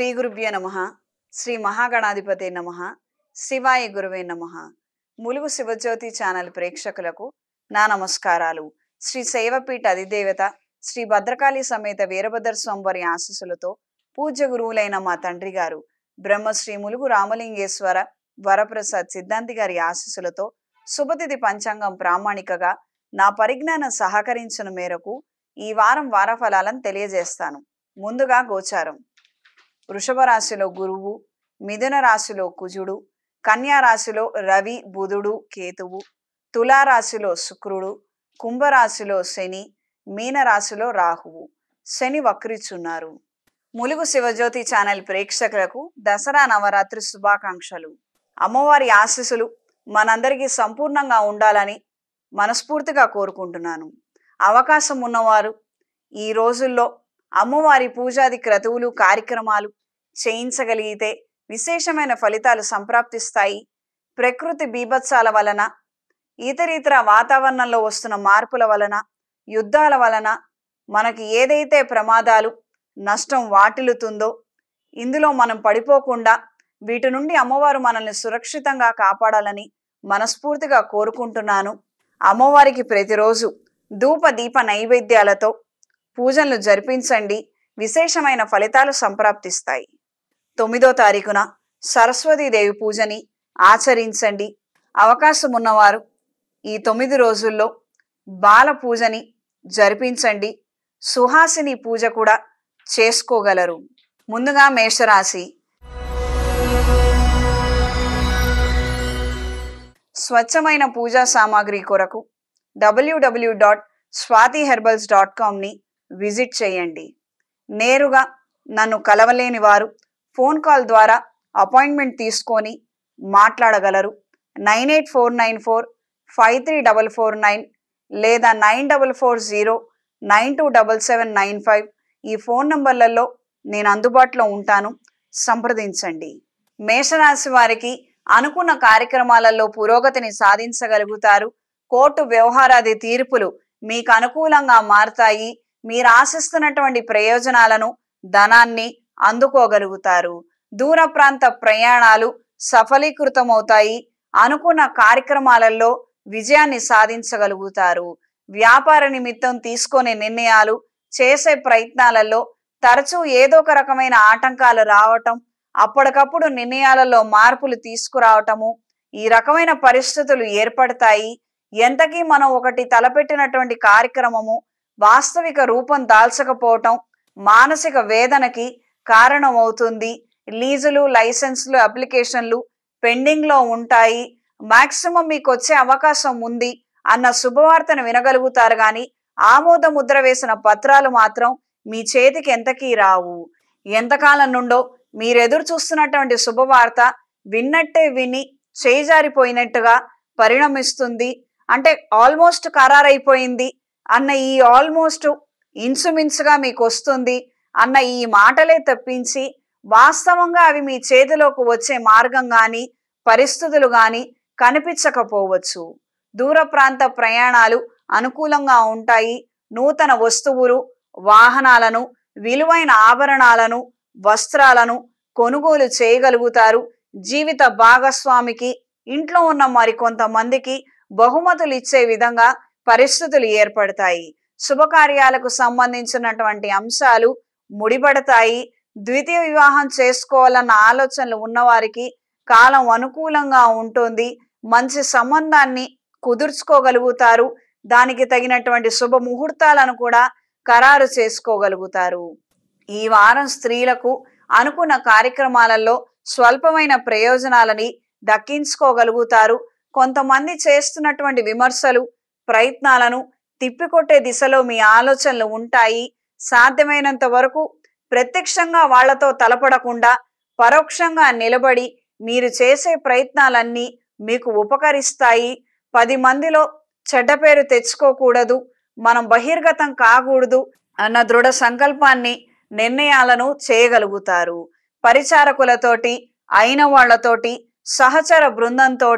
శ్రీ గురుభ్యో నమః. శ్రీ మహాగణాధిపతే నమః. శివాయ గురువే నమః. ములుగు శివజ్యోతి ఛానల్ ప్రేక్షకులకు నా నమస్కారాలు. శ్రీ శైవపీఠ అధిదేవత శ్రీ భద్రకాళి సమేత వీరభద్ర స్వామివారి ఆశీస్సులతో పూజ్య గురువులైన మా తండ్రి గారు బ్రహ్మశ్రీ ములుగు రామలింగేశ్వర వరప్రసాద్ సిద్ధాంతి గారి ఆశీస్సులతో శుభతిథి పంచాంగం ప్రామాణికగా నా పరిజ్ఞానం సహకరించిన మేరకు ఈ వారం వారఫలాలను తెలియజేస్తాను. ముందుగా గోచారం. వృషభ రాశిలో గురువు, మిథున రాశిలో కుజుడు, కన్యా రాశిలో రవి, బుధుడు, కేతువు, తులారాశిలో శుక్రుడు, కుంభరాశిలో శని, మీన రాశిలో రాహువు. శని వక్రిచున్నారు. ములుగు శివజ్యోతి ఛానల్ ప్రేక్షకులకు దసరా నవరాత్రి శుభాకాంక్షలు. అమ్మవారి ఆశీస్సులు మనందరికీ సంపూర్ణంగా ఉండాలని మనస్ఫూర్తిగా కోరుకుంటున్నాను. అవకాశం ఉన్నవారు ఈ రోజుల్లో అమ్మవారి పూజాది క్రతువులు కార్యక్రమాలు చేయించగలిగితే విశేషమైన ఫలితాలు సంప్రాప్తిస్తాయి. ప్రకృతి బీభత్సాల వలన, ఇతరితర వాతావరణంలో వస్తున్న మార్పుల వలన, యుద్ధాల వలన మనకి ఏదైతే ప్రమాదాలు నష్టం వాటిల్లుతుందో ఇందులో మనం పడిపోకుండా వీటి నుండి అమ్మవారు మనల్ని సురక్షితంగా కాపాడాలని మనస్ఫూర్తిగా కోరుకుంటున్నాను. అమ్మవారికి ప్రతిరోజు ధూప దీప నైవేద్యాలతో పూజలు జరిపించండి. విశేషమైన ఫలితాలు సంప్రాప్తిస్తాయి. 9వ తారీఖున సరస్వతీదేవి పూజని ఆచరించండి. అవకాశం ఉన్నవారు ఈ 9 రోజుల్లో బాల పూజని జరిపించండి. సుహాసిని పూజ కూడా చేసుకోగలరు. ముందుగా మేషరాశి. స్వచ్ఛమైన పూజా సామాగ్రి కొరకు www.swatiherbals.com విజిట్ చేయండి. నేరుగా నన్ను కలవలేని వారు ఫోన్ కాల్ ద్వారా అపాయింట్మెంట్ తీసుకొని మాట్లాడగలరు. 9849453449 లేదా 9440927795 ఈ ఫోన్ నంబర్లలో నేను అందుబాటులో ఉంటాను. సంప్రదించండి. మేషరాశి వారికి అనుకున్న కార్యక్రమాలలో పురోగతిని సాధించగలుగుతారు. కోర్టు వ్యవహారాది తీర్పులు మీకు అనుకూలంగా మారతాయి. మీరు ఆశిస్తున్నటువంటి ప్రయోజనాలను, ధనాన్ని అందుకోగలుగుతారు. దూర ప్రాంత ప్రయాణాలు సఫలీకృతమవుతాయి. అనుకున్న కార్యక్రమాలలో విజయాన్ని సాధించగలుగుతారు. వ్యాపార నిమిత్తం తీసుకునే నిర్ణయాలు, చేసే ప్రయత్నాలలో తరచూ ఏదో ఒక రకమైన ఆటంకాలు రావటం, అప్పటికప్పుడు నిర్ణయాలలో మార్పులు తీసుకురావటము, ఈ రకమైన పరిస్థితులు ఏర్పడతాయి. ఎంతకీ మనం ఒకటి తలపెట్టినటువంటి కార్యక్రమము వాస్తవిక రూపం దాల్చకపోవటం మానసిక వేదనకి కారణమవుతుంది. లీజులు, లైసెన్సులు, అప్లికేషన్లు పెండింగ్లో ఉంటాయి. మాక్సిమం మీకు వచ్చే అవకాశం ఉంది అన్న శుభవార్తను వినగలుగుతారు. కానీ ఆమోద ముద్ర వేసిన పత్రాలు మాత్రం మీ చేతికి ఎంతకీ రావు. ఎంతకాలం నుండో మీరు ఎదురు చూస్తున్నటువంటి శుభవార్త విన్నట్టే విని చేజారిపోయినట్టుగా పరిణమిస్తుంది. అంటే ఆల్మోస్ట్ ఖరారైపోయింది అన్న ఈ ఆల్మోస్ట్ ఇన్సుమిన్సుగా మీకు వస్తుంది అన్న ఈ మాటలే తప్పించి వాస్తవంగా అవి మీ చేతిలోకి వచ్చే మార్గం కానీ పరిస్థితులు కానీ కనిపించకపోవచ్చు. దూర ప్రాంత ప్రయాణాలు అనుకూలంగా ఉంటాయి. నూతన వస్తువులు, వాహనాలను, విలువైన ఆభరణాలను, వస్త్రాలను కొనుగోలు చేయగలుగుతారు. జీవిత భాగస్వామికి, ఇంట్లో ఉన్న మరి కొంతమందికి బహుమతులు ఇచ్చే విధంగా పరిస్థితులు ఏర్పడతాయి. శుభకార్యాలకు సంబంధించినటువంటి అంశాలు ముడిపడతాయి. ద్వితీయ వివాహం చేసుకోవాలన్న ఆలోచనలు ఉన్నవారికి కాలం అనుకూలంగా ఉంటుంది. మంచి సంబంధాన్ని కుదుర్చుకోగలుగుతారు. దానికి తగినటువంటి శుభ ముహూర్తాలను కూడా ఖరారు చేసుకోగలుగుతారు. ఈ వారం స్త్రీలకు అనుకున్న కార్యక్రమాలలో స్వల్పమైన ప్రయోజనాలని దక్కించుకోగలుగుతారు. కొంతమంది చేస్తున్నటువంటి విమర్శలు, ప్రయత్నాలను తిప్పికొట్టే దిశలో మీ ఆలోచనలు ఉంటాయి. సాధ్యమైనంత వరకు ప్రత్యక్షంగా వాళ్లతో తలపడకుండా పరోక్షంగా నిలబడి మీరు చేసే ప్రయత్నాలన్నీ మీకు ఉపకరిస్తాయి. 10 మందిలో చెడ్డ పేరు తెచ్చుకోకూడదు, మనం బహిర్గతం కాకూడదు అన్న దృఢ సంకల్పాన్ని, నిర్ణయాలను చేయగలుగుతారు. పరిచారకులతోటి, అయిన వాళ్లతోటి, సహచర బృందంతో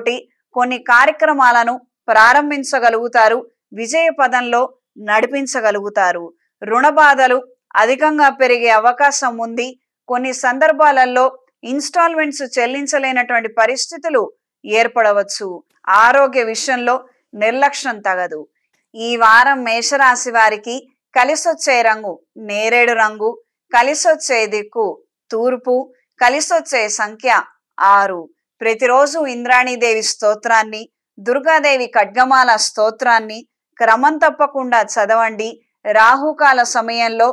కొన్ని కార్యక్రమాలను ప్రారంభించగలుగుతారు. విజయ పదంలో నడిపించగలుగుతారు. రుణ బాధలు అధికంగా పెరిగే అవకాశం ఉంది. కొన్ని సందర్భాలలో ఇన్స్టాల్మెంట్స్ చెల్లించలేనటువంటి పరిస్థితులు ఏర్పడవచ్చు. ఆరోగ్య విషయంలో నిర్లక్ష్యం తగదు. ఈ వారం మేషరాశి వారికి కలిసొచ్చే రంగు నేరేడు రంగు, కలిసొచ్చే దిక్కు తూర్పు, కలిసొచ్చే సంఖ్య 6. ప్రతిరోజు ఇంద్రాణీదేవి స్తోత్రాన్ని, దుర్గాదేవి ఖడ్గమాల స్తోత్రాన్ని క్రమం తప్పకుండా చదవండి. రాహుకాల సమయంలో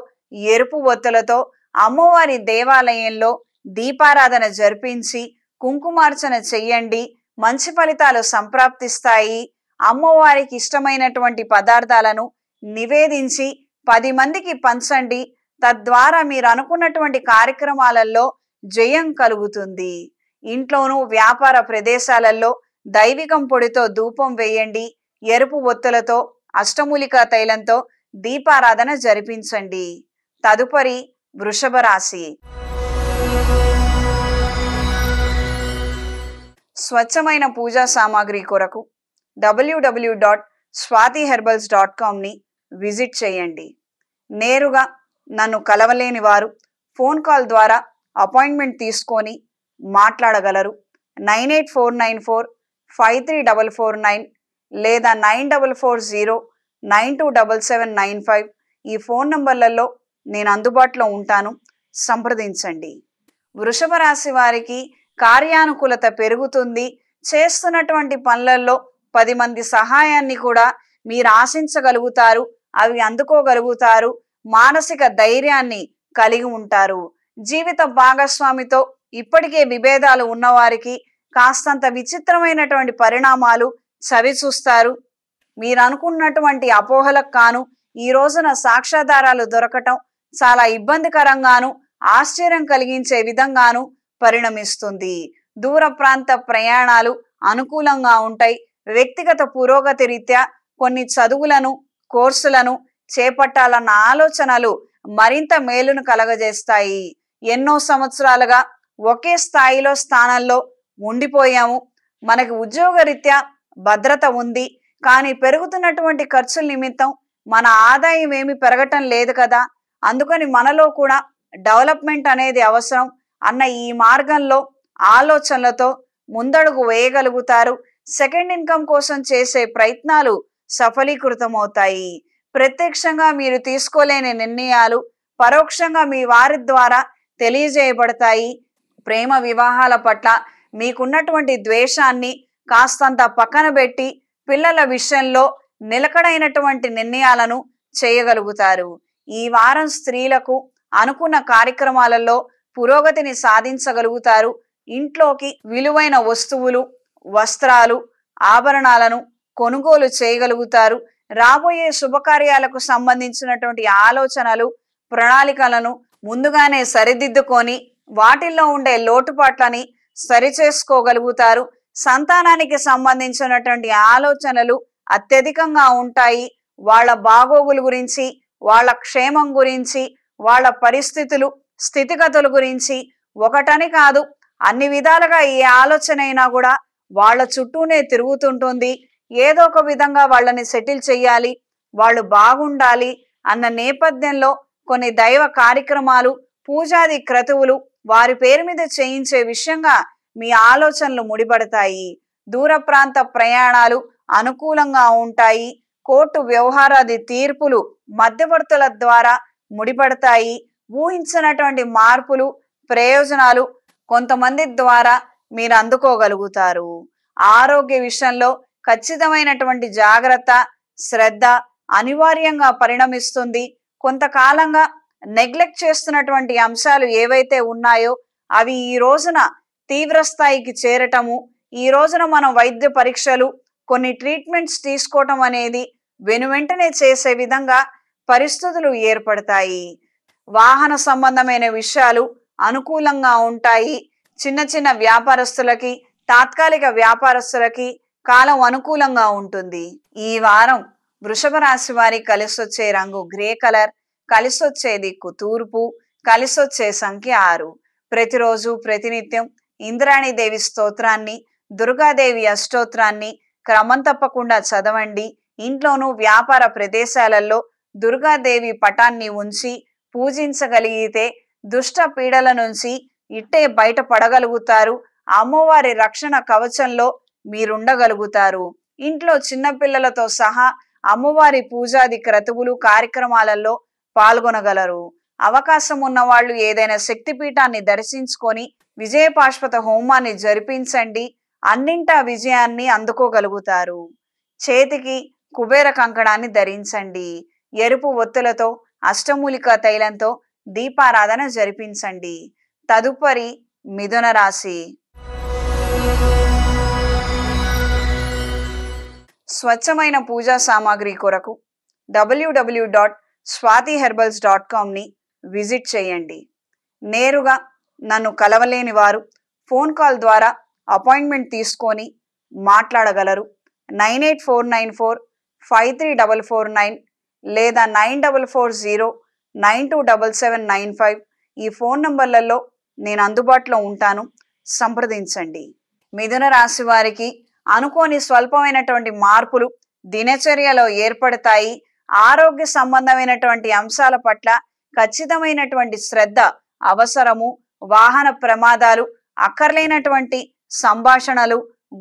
ఎరుపు ఒత్తులతో అమ్మవారి దేవాలయంలో దీపారాధన జరిపించి కుంకుమార్చన చెయ్యండి. మంచి ఫలితాలు సంప్రాప్తిస్తాయి. అమ్మవారికి ఇష్టమైనటువంటి పదార్థాలను నివేదించి 10 మందికి పంచండి. తద్వారా మీరు అనుకున్నటువంటి కార్యక్రమాలలో జయం కలుగుతుంది. ఇంట్లోనూ వ్యాపార ప్రదేశాలలో దైవికం పొడితో ధూపం వేయండి. ఎరుపు ఒత్తులతో అష్టమూలికా తైలంతో దీపారాధన జరిపించండి. తదుపరి వృషభ రాశి. స్వచ్ఛమైన పూజా సామాగ్రి కొరకు www.swatiherbals.com ని విజిట్ చేయండి. నేరుగా నన్ను కలవలేని వారు ఫోన్ కాల్ ద్వారా అపాయింట్మెంట్ తీసుకొని మాట్లాడగలరు. 9849453449 లేదా 9440927795 ఈ ఫోన్ నంబర్లలో నేను అందుబాటులో ఉంటాను. సంప్రదించండి. వృషభ రాశి వారికి కార్యానుకూలత పెరుగుతుంది. చేస్తున్నటువంటి పనులలో 10 మంది సహాయాన్ని కూడా మీరు ఆశించగలుగుతారు. అవి అందుకోగలుగుతారు. మానసిక ధైర్యాన్ని కలిగి ఉంటారు. జీవిత భాగస్వామితో ఇప్పటికే విభేదాలు ఉన్నవారికి కాస్తంత విచిత్రమైనటువంటి పరిణామాలు చవి చూస్తారు. మీరు అనుకున్నటువంటి అపోహలకు కాను ఈ రోజున సాక్ష్యాధారాలు దొరకటం చాలా ఇబ్బందికరంగాను ఆశ్చర్యం కలిగించే విధంగాను పరిణమిస్తుంది. దూర ప్రాంత ప్రయాణాలు అనుకూలంగా ఉంటాయి. వ్యక్తిగత పురోగతి రీత్యా కొన్ని చదువులను కోర్సులను చేపట్టాలన్న ఆలోచనలు మరింత మేలును కలగజేస్తాయి. ఎన్నో సంవత్సరాలుగా ఒకే స్థాయిలో స్థానంలో ఉండిపోయాము. మనకి ఉద్యోగరీత్యా భద్రత ఉంది, కానీ పెరుగుతున్నటువంటి ఖర్చుల నిమిత్తం మన ఆదాయం ఏమి పెరగటం లేదు కదా. అందుకని మనలో కూడా డెవలప్మెంట్ అనేది అవసరం అన్న ఈ మార్గంలో ఆలోచనలతో ముందడుగు వేయగలుగుతారు. సెకండ్ ఇన్కమ్ కోసం చేసే ప్రయత్నాలు సఫలీకృతమవుతాయి. ప్రత్యక్షంగా మీరు తీసుకోలేని నిర్ణయాలు పరోక్షంగా మీ వారి ద్వారా తెలియజేయబడతాయి. ప్రేమ వివాహాల పట్ల మీకున్నటువంటి ద్వేషాన్ని కాస్తంత పక్కన పెట్టి పిల్లల విషయంలో నిలకడైనటువంటి నిర్ణయాలను చేయగలుగుతారు. ఈ వారం స్త్రీలకు అనుకున్న కార్యక్రమాలలో పురోగతిని సాధించగలుగుతారు. ఇంట్లోకి విలువైన వస్తువులు, వస్త్రాలు, ఆభరణాలను కొనుగోలు చేయగలుగుతారు. రాబోయే శుభకార్యాలకు సంబంధించినటువంటి ఆలోచనలు, ప్రణాళికలను ముందుగానే సరిదిద్దుకొని వాటిల్లో ఉండే లోటుపాట్లని సరిచేసుకోగలుగుతారు. సంతానానికి సంబంధించినటువంటి ఆలోచనలు అత్యధికంగా ఉంటాయి. వాళ్ళ బాగోగుల గురించి, వాళ్ళ క్షేమం గురించి, వాళ్ళ పరిస్థితులు, స్థితిగతుల గురించి ఒకటని కాదు అన్ని విధాలుగా ఏ ఆలోచన అయినా కూడా వాళ్ళ చుట్టూనే తిరుగుతుంటుంది. ఏదో ఒక విధంగా వాళ్ళని సెటిల్ చేయాలి, వాళ్ళు బాగుండాలి అన్న నేపథ్యంలో కొన్ని దైవ కార్యక్రమాలు, పూజాది క్రతువులు వారి పేరు మీద చేయించే విషయంగా మీ ఆలోచనలు ముడిపడతాయి. దూర ప్రాంత ప్రయాణాలు అనుకూలంగా ఉంటాయి. కోర్టు వ్యవహారాది తీర్పులు మధ్యవర్తుల ద్వారా ముడిపడతాయి. ఊహించినటువంటి మార్పులు, ప్రయోజనాలు కొంతమంది ద్వారా మీరు అందుకోగలుగుతారు. ఆరోగ్య విషయంలో ఖచ్చితమైనటువంటి జాగ్రత్త, శ్రద్ధ అనివార్యంగా పరిణమిస్తుంది. కొంతకాలంగా నెగ్లెక్ట్ చేస్తున్నటువంటి అంశాలు ఏవైతే ఉన్నాయో అవి ఈ రోజున తీవ్ర స్థాయికి చేరటము, ఈ రోజున మనం వైద్య పరీక్షలు, కొన్ని ట్రీట్మెంట్స్ తీసుకోవటం అనేది వెనువెంటనే చేసే విధంగా పరిస్థితులు ఏర్పడతాయి. వాహన సంబంధమైన విషయాలు అనుకూలంగా ఉంటాయి. చిన్న చిన్న వ్యాపారస్తులకి, తాత్కాలిక వ్యాపారస్తులకి కాలం అనుకూలంగా ఉంటుంది. ఈ వారం వృషభ రాశి వారికి కలిసొచ్చే రంగు గ్రే కలర్, కలిసొచ్చే దిక్కు తూర్పు, కలిసొచ్చే సంఖ్య 6. ప్రతిరోజు ప్రతినిత్యం ఇంద్రాణీదేవి స్తోత్రాన్ని, దుర్గాదేవి అష్టోత్రాన్ని క్రమం తప్పకుండా చదవండి. ఇంట్లోనూ వ్యాపార ప్రదేశాలలో దుర్గాదేవి పటాన్ని ఉంచి పూజించగలిగితే దుష్ట పీడల నుంచి ఇట్టే బయటపడగలుగుతారు. అమ్మవారి రక్షణ కవచంలో మీరుండగలుగుతారు. ఇంట్లో చిన్నపిల్లలతో సహా అమ్మవారి పూజాది క్రతువులు కార్యక్రమాలలో పాల్గొనగలరు. అవకాశం ఉన్న వాళ్ళు ఏదైనా శక్తిపీఠాన్ని దర్శించుకొని విజయపాశ్వత హోమాన్ని జరిపించండి. అన్నింటా విజయాన్ని అందుకోగలుగుతారు. చేతికి కుబేర కంకణాన్ని ధరించండి. ఎరుపు ఒత్తులతో అష్టమూలికా తైలంతో దీపారాధన జరిపించండి. తదుపరి మిథున రాశి. స్వచ్ఛమైన పూజా సామాగ్రి కొరకు www.swatiherbals.com విజిట్ చేయండి. నేరుగా నన్ను కలవలేని వారు ఫోన్ కాల్ ద్వారా అపాయింట్మెంట్ తీసుకొని మాట్లాడగలరు. 9849453449 లేదా 9440927795 ఈ ఫోన్ నంబర్లలో నేను అందుబాటులో ఉంటాను. సంప్రదించండి. మిథున రాశి వారికి అనుకోని స్వల్పమైనటువంటి మార్పులు దినచర్యలో ఏర్పడతాయి. ఆరోగ్య సంబంధమైనటువంటి అంశాల పట్ల ఖచ్చితమైనటువంటి శ్రద్ధ అవసరము. వాహన ప్రమాదాలు, అక్కర్లేనటువంటి సంభాషణలు,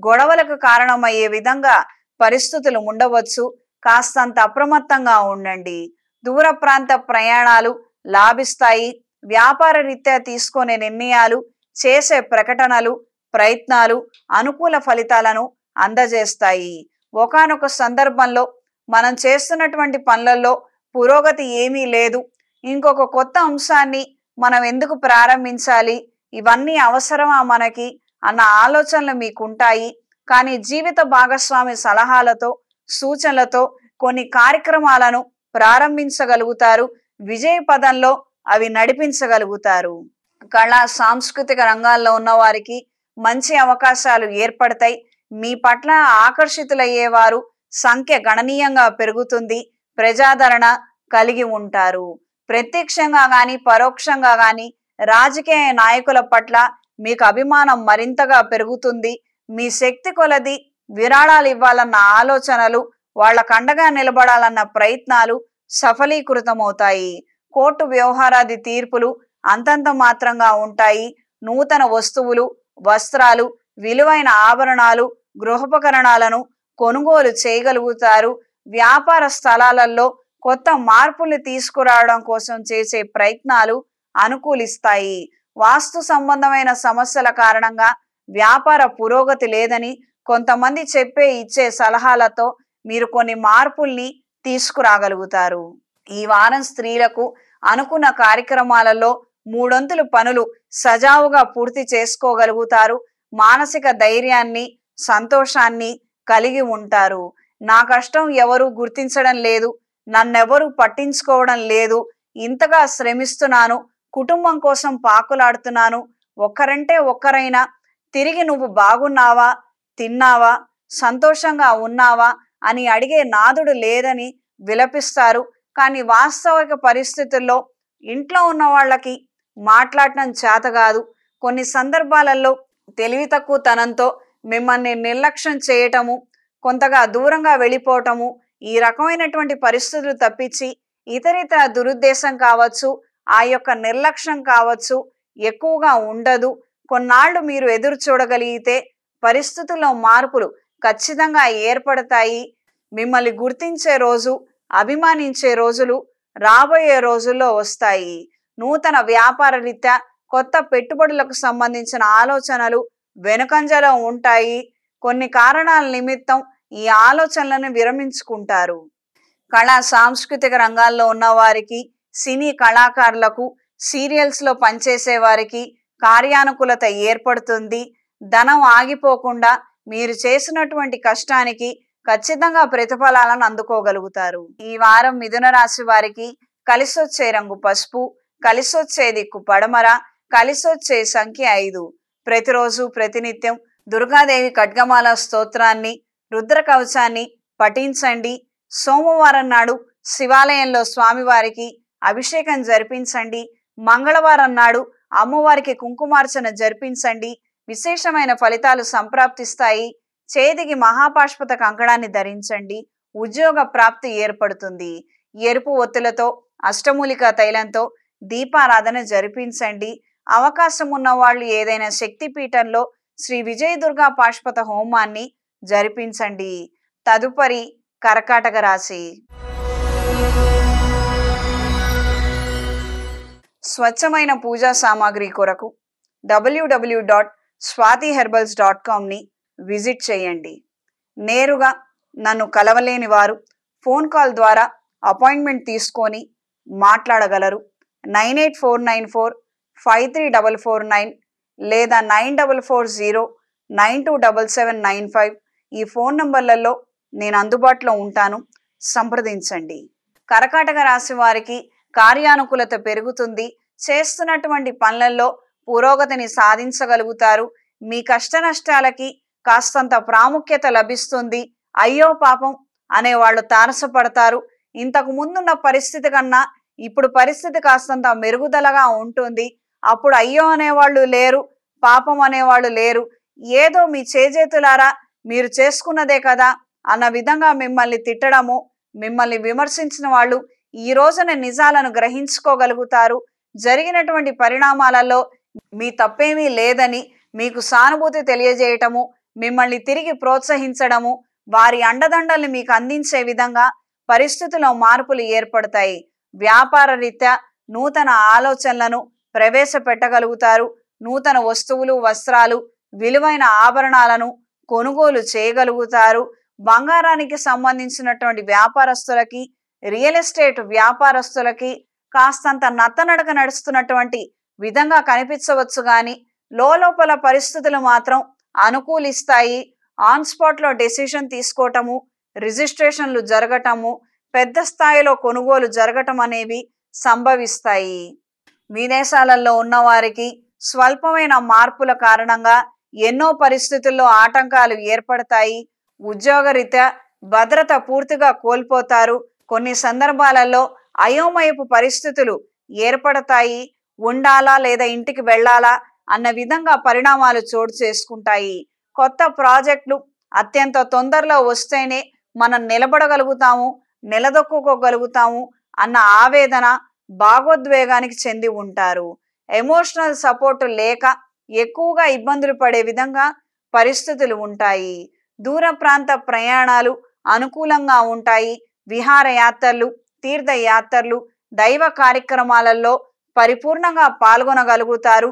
గొడవలకు కారణమయ్యే విధంగా పరిస్థితులు ఉండవచ్చు. కాస్తంత అప్రమత్తంగా ఉండండి. దూర ప్రాంత ప్రయాణాలు లాభిస్తాయి. వ్యాపార రీత్యా తీసుకునే నిర్ణయాలు, చేసే ప్రకటనలు, ప్రయత్నాలు అనుకూల ఫలితాలను అందజేస్తాయి. ఒకానొక సందర్భంలో మనం చేస్తున్నటువంటి పనులలో పురోగతి ఏమీ లేదు, ఇంకొక కొత్త అంశాన్ని మనం ఎందుకు ప్రారంభించాలి, ఇవన్నీ అవసరమా మనకి అన్న ఆలోచనలు మీకుంటాయి. కానీ జీవిత భాగస్వామి సలహాలతో, సూచనలతో కొన్ని కార్యక్రమాలను ప్రారంభించగలుగుతారు. విజయ పదంలో అవి నడిపించగలుగుతారు. కళా సాంస్కృతిక రంగాల్లో ఉన్న వారికి మంచి అవకాశాలు ఏర్పడతాయి. మీ పట్ల ఆకర్షితులయ్యేవారు సంఖ్య గణనీయంగా పెరుగుతుంది. ప్రజాదరణ కలిగి ఉంటారు. ప్రత్యక్షంగా గాని పరోక్షంగా గాని రాజకీయ నాయకుల పట్ల మీకు అభిమానం మరింతగా పెరుగుతుంది. మీ శక్తి కొలది విరాళాలు ఇవ్వాలన్న ఆలోచనలు, వాళ్ళ కండగా నిలబడాలన్న ప్రయత్నాలు సఫలీకృతమవుతాయి. కోర్టు వ్యవహారాది తీర్పులు అంతంత మాత్రంగా ఉంటాయి. నూతన వస్తువులు, వస్త్రాలు, విలువైన ఆభరణాలు, గృహోపకరణాలను కొనుగోలు చేయగలుగుతారు. వ్యాపార స్థలాలలో కొత్త మార్పులు తీసుకురావడం కోసం చేసే ప్రయత్నాలు అనుకూలిస్తాయి. వాస్తు సంబంధమైన సమస్యల కారణంగా వ్యాపార పురోగతి లేదని కొంతమంది ఇచ్చే సలహాలతో మీరు కొన్ని మార్పుల్ని తీసుకురాగలుగుతారు. ఈ వారం స్త్రీలకు అనుకున్న కార్యక్రమాలలో మూడొంతులు పనులు సజావుగా పూర్తి చేసుకోగలుగుతారు. మానసిక ధైర్యాన్ని, సంతోషాన్ని కలిగి ఉంటారు. నా కష్టం ఎవరు గుర్తించడం లేదు, నన్నెవరు పట్టించుకోవడం లేదు, ఇంతగా శ్రమిస్తున్నాను, కుటుంబం కోసం పాకులాడుతున్నాను, ఒక్కరంటే ఒక్కరైనా తిరిగి నువ్వు బాగున్నావా, తిన్నావా, సంతోషంగా ఉన్నావా అని అడిగే నాదుడు లేదని విలపిస్తారు. కానీ వాస్తవిక పరిస్థితుల్లో ఇంట్లో ఉన్న వాళ్ళకి మాట్లాడటం చేత కాదు. కొన్ని సందర్భాలలో తెలివి తక్కువతనంతో మిమ్మల్ని నిర్లక్ష్యం చేయటము, కొంతగా దూరంగా వెళ్ళిపోవటము, ఈ రకమైనటువంటి పరిస్థితులు తప్పించి ఇతరితర దురుద్దేశం కావచ్చు, ఆ యొక్క నిర్లక్ష్యం కావచ్చు ఎక్కువగా ఉండదు. కొన్నాళ్ళు మీరు ఎదురు చూడగలిగితే పరిస్థితుల్లో మార్పులు ఖచ్చితంగా ఏర్పడతాయి. మిమ్మల్ని గుర్తించే రోజు, అభిమానించే రోజులు రాబోయే రోజుల్లో వస్తాయి. నూతన వ్యాపార రీత్యా కొత్త పెట్టుబడులకు సంబంధించిన ఆలోచనలు వెనుకంజలో ఉంటాయి. కొన్ని కారణాల నిమిత్తం ఈ ఆలోచనలను విరమించుకుంటారు. కళా సాంస్కృతిక రంగాల్లో ఉన్న వారికి, సినీ కళాకారులకు, సీరియల్స్ లో పనిచేసే వారికి కార్యానుకూలత ఏర్పడుతుంది. ధనం ఆగిపోకుండా మీరు చేసినటువంటి కష్టానికి ఖచ్చితంగా ప్రతిఫలాలను అందుకోగలుగుతారు. ఈ వారం మిథున రాశి వారికి కలిసొచ్చే రంగు పసుపు, కలిసొచ్చే దిక్కు పడమర, కలిసొచ్చే సంఖ్య 5. ప్రతిరోజు ప్రతినిత్యం దుర్గాదేవి ఖడ్గమాల స్తోత్రాన్ని, రుద్ర కవచాన్ని పఠించండి. సోమవారం నాడు శివాలయంలో స్వామివారికి అభిషేకం జరిపించండి. మంగళవారం నాడు అమ్మవారికి కుంకుమార్చన జరిపించండి. విశేషమైన ఫలితాలు సంప్రాప్తిస్తాయి. చేతికి మహాపాష్పత కంకణాన్ని ధరించండి. ఉద్యోగ ప్రాప్తి ఏర్పడుతుంది. ఎరుపు ఒత్తులతో అష్టమూలికా తైలంతో దీపారాధన జరిపించండి. అవకాశం ఉన్న వాళ్ళు ఏదైనా శక్తిపీఠంలో శ్రీ విజయదుర్గా పాశుపత హోమాన్ని జరిపించండి. తదుపరి కర్కాటక రాశి. స్వచ్ఛమైన పూజా సామాగ్రి కొరకు www.swatiherbals.comని విజిట్ చేయండి. నేరుగా నన్ను కలవలేని వారు ఫోన్ కాల్ ద్వారా అపాయింట్మెంట్ తీసుకొని మాట్లాడగలరు. 9849453449 లేదా 9440927795 ఈ ఫోన్ నంబర్లలో నేను అందుబాటులో ఉంటాను. సంప్రదించండి. కర్కాటక రాశి వారికి కార్యానుకూలత పెరుగుతుంది. చేస్తున్నటువంటి పనులలో పురోగతిని సాధించగలుగుతారు. మీ కష్ట నష్టాలకి కాస్తంత ప్రాముఖ్యత లభిస్తుంది. అయ్యో పాపం అనేవాళ్ళు తారసపడతారు. ఇంతకు ముందున్న పరిస్థితి కన్నా ఇప్పుడు పరిస్థితి కాస్తంత మెరుగుదలగా ఉంటుంది. అప్పుడు అయ్యో అనేవాళ్ళు లేరు, పాపం అనేవాళ్ళు లేరు. ఏదో మీ చేజేతులారా మీరు చేసుకున్నదే కదా అన్న విధంగా మిమ్మల్ని తిట్టడము, మిమ్మల్ని విమర్శించిన వాళ్ళు ఈ రోజున నిజాలను గ్రహించుకోగలుగుతారు. జరిగినటువంటి పరిణామాలలో మీ తప్పేమీ లేదని మీకు సానుభూతి తెలియజేయటము, మిమ్మల్ని తిరిగి ప్రోత్సహించడము, వారి అండదండల్ని మీకు అందించే విధంగా పరిస్థితుల్లో మార్పులు ఏర్పడతాయి. వ్యాపార రీత్యా నూతన ఆలోచనలను ప్రవేశపెట్టగలుగుతారు. నూతన వస్తువులు, వస్త్రాలు, విలువైన ఆభరణాలను కొనుగోలు చేయగలుగుతారు. బంగారానికి సంబంధించినటువంటి వ్యాపారస్తులకి, రియల్ ఎస్టేట్ వ్యాపారస్తులకి కాస్తంత నత్తనడక నడుస్తున్నటువంటి విధంగా కనిపించవచ్చు. కానీ లోపల పరిస్థితులు మాత్రం అనుకూలిస్తాయి. ఆన్ స్పాట్లో డెసిషన్ తీసుకోవటము, రిజిస్ట్రేషన్లు జరగటము, పెద్ద స్థాయిలో కొనుగోలు జరగటం అనేవి సంభవిస్తాయి. విదేశాలలో ఉన్నవారికి స్వల్పమైన మార్పుల కారణంగా ఎన్నో పరిస్థితుల్లో ఆటంకాలు ఏర్పడతాయి. ఉద్యోగరీత్యా భద్రత పూర్తిగా కోల్పోతారు. కొన్ని సందర్భాలలో అయోమయపు పరిస్థితులు ఏర్పడతాయి. ఉండాలా లేదా ఇంటికి వెళ్ళాలా అన్న విధంగా పరిణామాలు చోటు చేసుకుంటాయి. కొత్త ప్రాజెక్టులు అత్యంత తొందరలో వస్తేనే మనం నిలబడగలుగుతాము, నిలదొక్కుకోగలుగుతాము అన్న ఆవేదన, భావోద్వేగానికి చెంది ఉంటారు. ఎమోషనల్ సపోర్ట్ లేక ఎక్కువగా ఇబ్బందులు పడే విధంగా పరిస్థితులు ఉంటాయి. దూర ప్రాంత ప్రయాణాలు అనుకూలంగా ఉంటాయి. విహారయాత్రలు, తీర్థయాత్రలు, దైవ కార్యక్రమాలలో పరిపూర్ణంగా పాల్గొనగలుగుతారు.